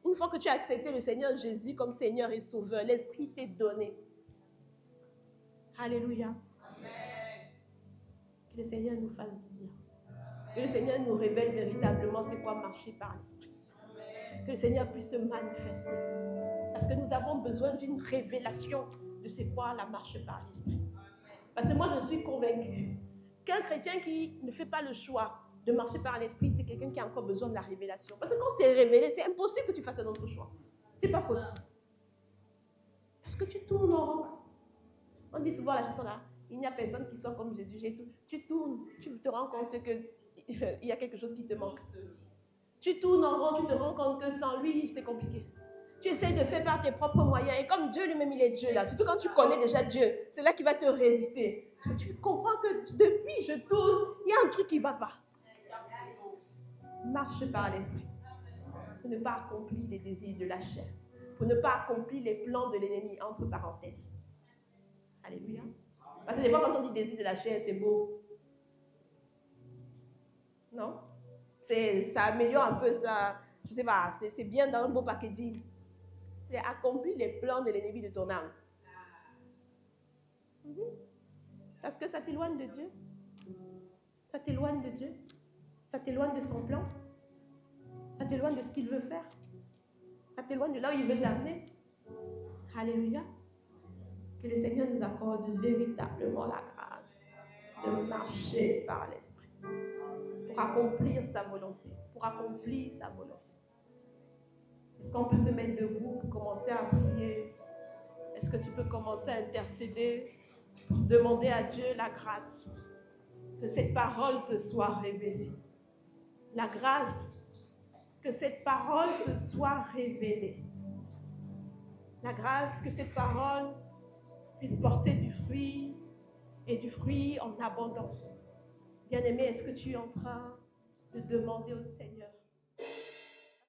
Une fois que tu as accepté le Seigneur Jésus comme Seigneur et Sauveur, l'Esprit t'est donné. Alléluia. Amen. Que le Seigneur nous fasse du bien. Que le Seigneur nous révèle véritablement c'est quoi marcher par l'Esprit. Que le Seigneur puisse se manifester. Parce que nous avons besoin d'une révélation de c'est quoi la marche par l'Esprit. Parce que moi, je suis convaincue qu'un chrétien qui ne fait pas le choix de marcher par l'Esprit, c'est quelqu'un qui a encore besoin de la révélation. Parce que quand c'est révélé, c'est impossible que tu fasses un autre choix. C'est pas possible. Parce que tu tournes en rond. On dit souvent la chanson là, il n'y a personne qui soit comme Jésus. Tu tournes, tu te rends compte qu'il y a quelque chose qui te manque. Tu tournes en rond, tu te rends compte que sans lui, c'est compliqué. Tu essaies de faire par tes propres moyens. Et comme Dieu lui-même, il est Dieu là. Surtout quand tu connais déjà Dieu, c'est là qu'il va te résister. Parce que tu comprends que depuis je tourne, il y a un truc qui ne va pas. Marche par l'esprit. Pour ne pas accomplir les désirs de la chair. Pour ne pas accomplir les plans de l'ennemi, entre parenthèses. Alléluia. Parce que des fois, quand on dit désir de la chair, c'est beau. Non? Ça améliore un peu ça. Je sais pas, c'est bien dans un beau packaging. C'est accomplir les plans de l'ennemi de ton âme. Parce que ça t'éloigne de Dieu. Ça t'éloigne de Dieu. Ça t'éloigne de son plan. Ça t'éloigne de ce qu'il veut faire. Ça t'éloigne de là où il veut t'amener. Alléluia. Que le Seigneur nous accorde véritablement la grâce de marcher par l'Esprit. Pour accomplir sa volonté. Pour accomplir sa volonté. Est-ce qu'on peut se mettre debout pour commencer à prier? Est-ce que tu peux commencer à intercéder? Demander à Dieu la grâce. Que cette parole te soit révélée. La grâce. Que cette parole te soit révélée. La grâce que cette parole puisse porter du fruit et du fruit en abondance. Bien-aimé, est-ce que tu es en train de demander au Seigneur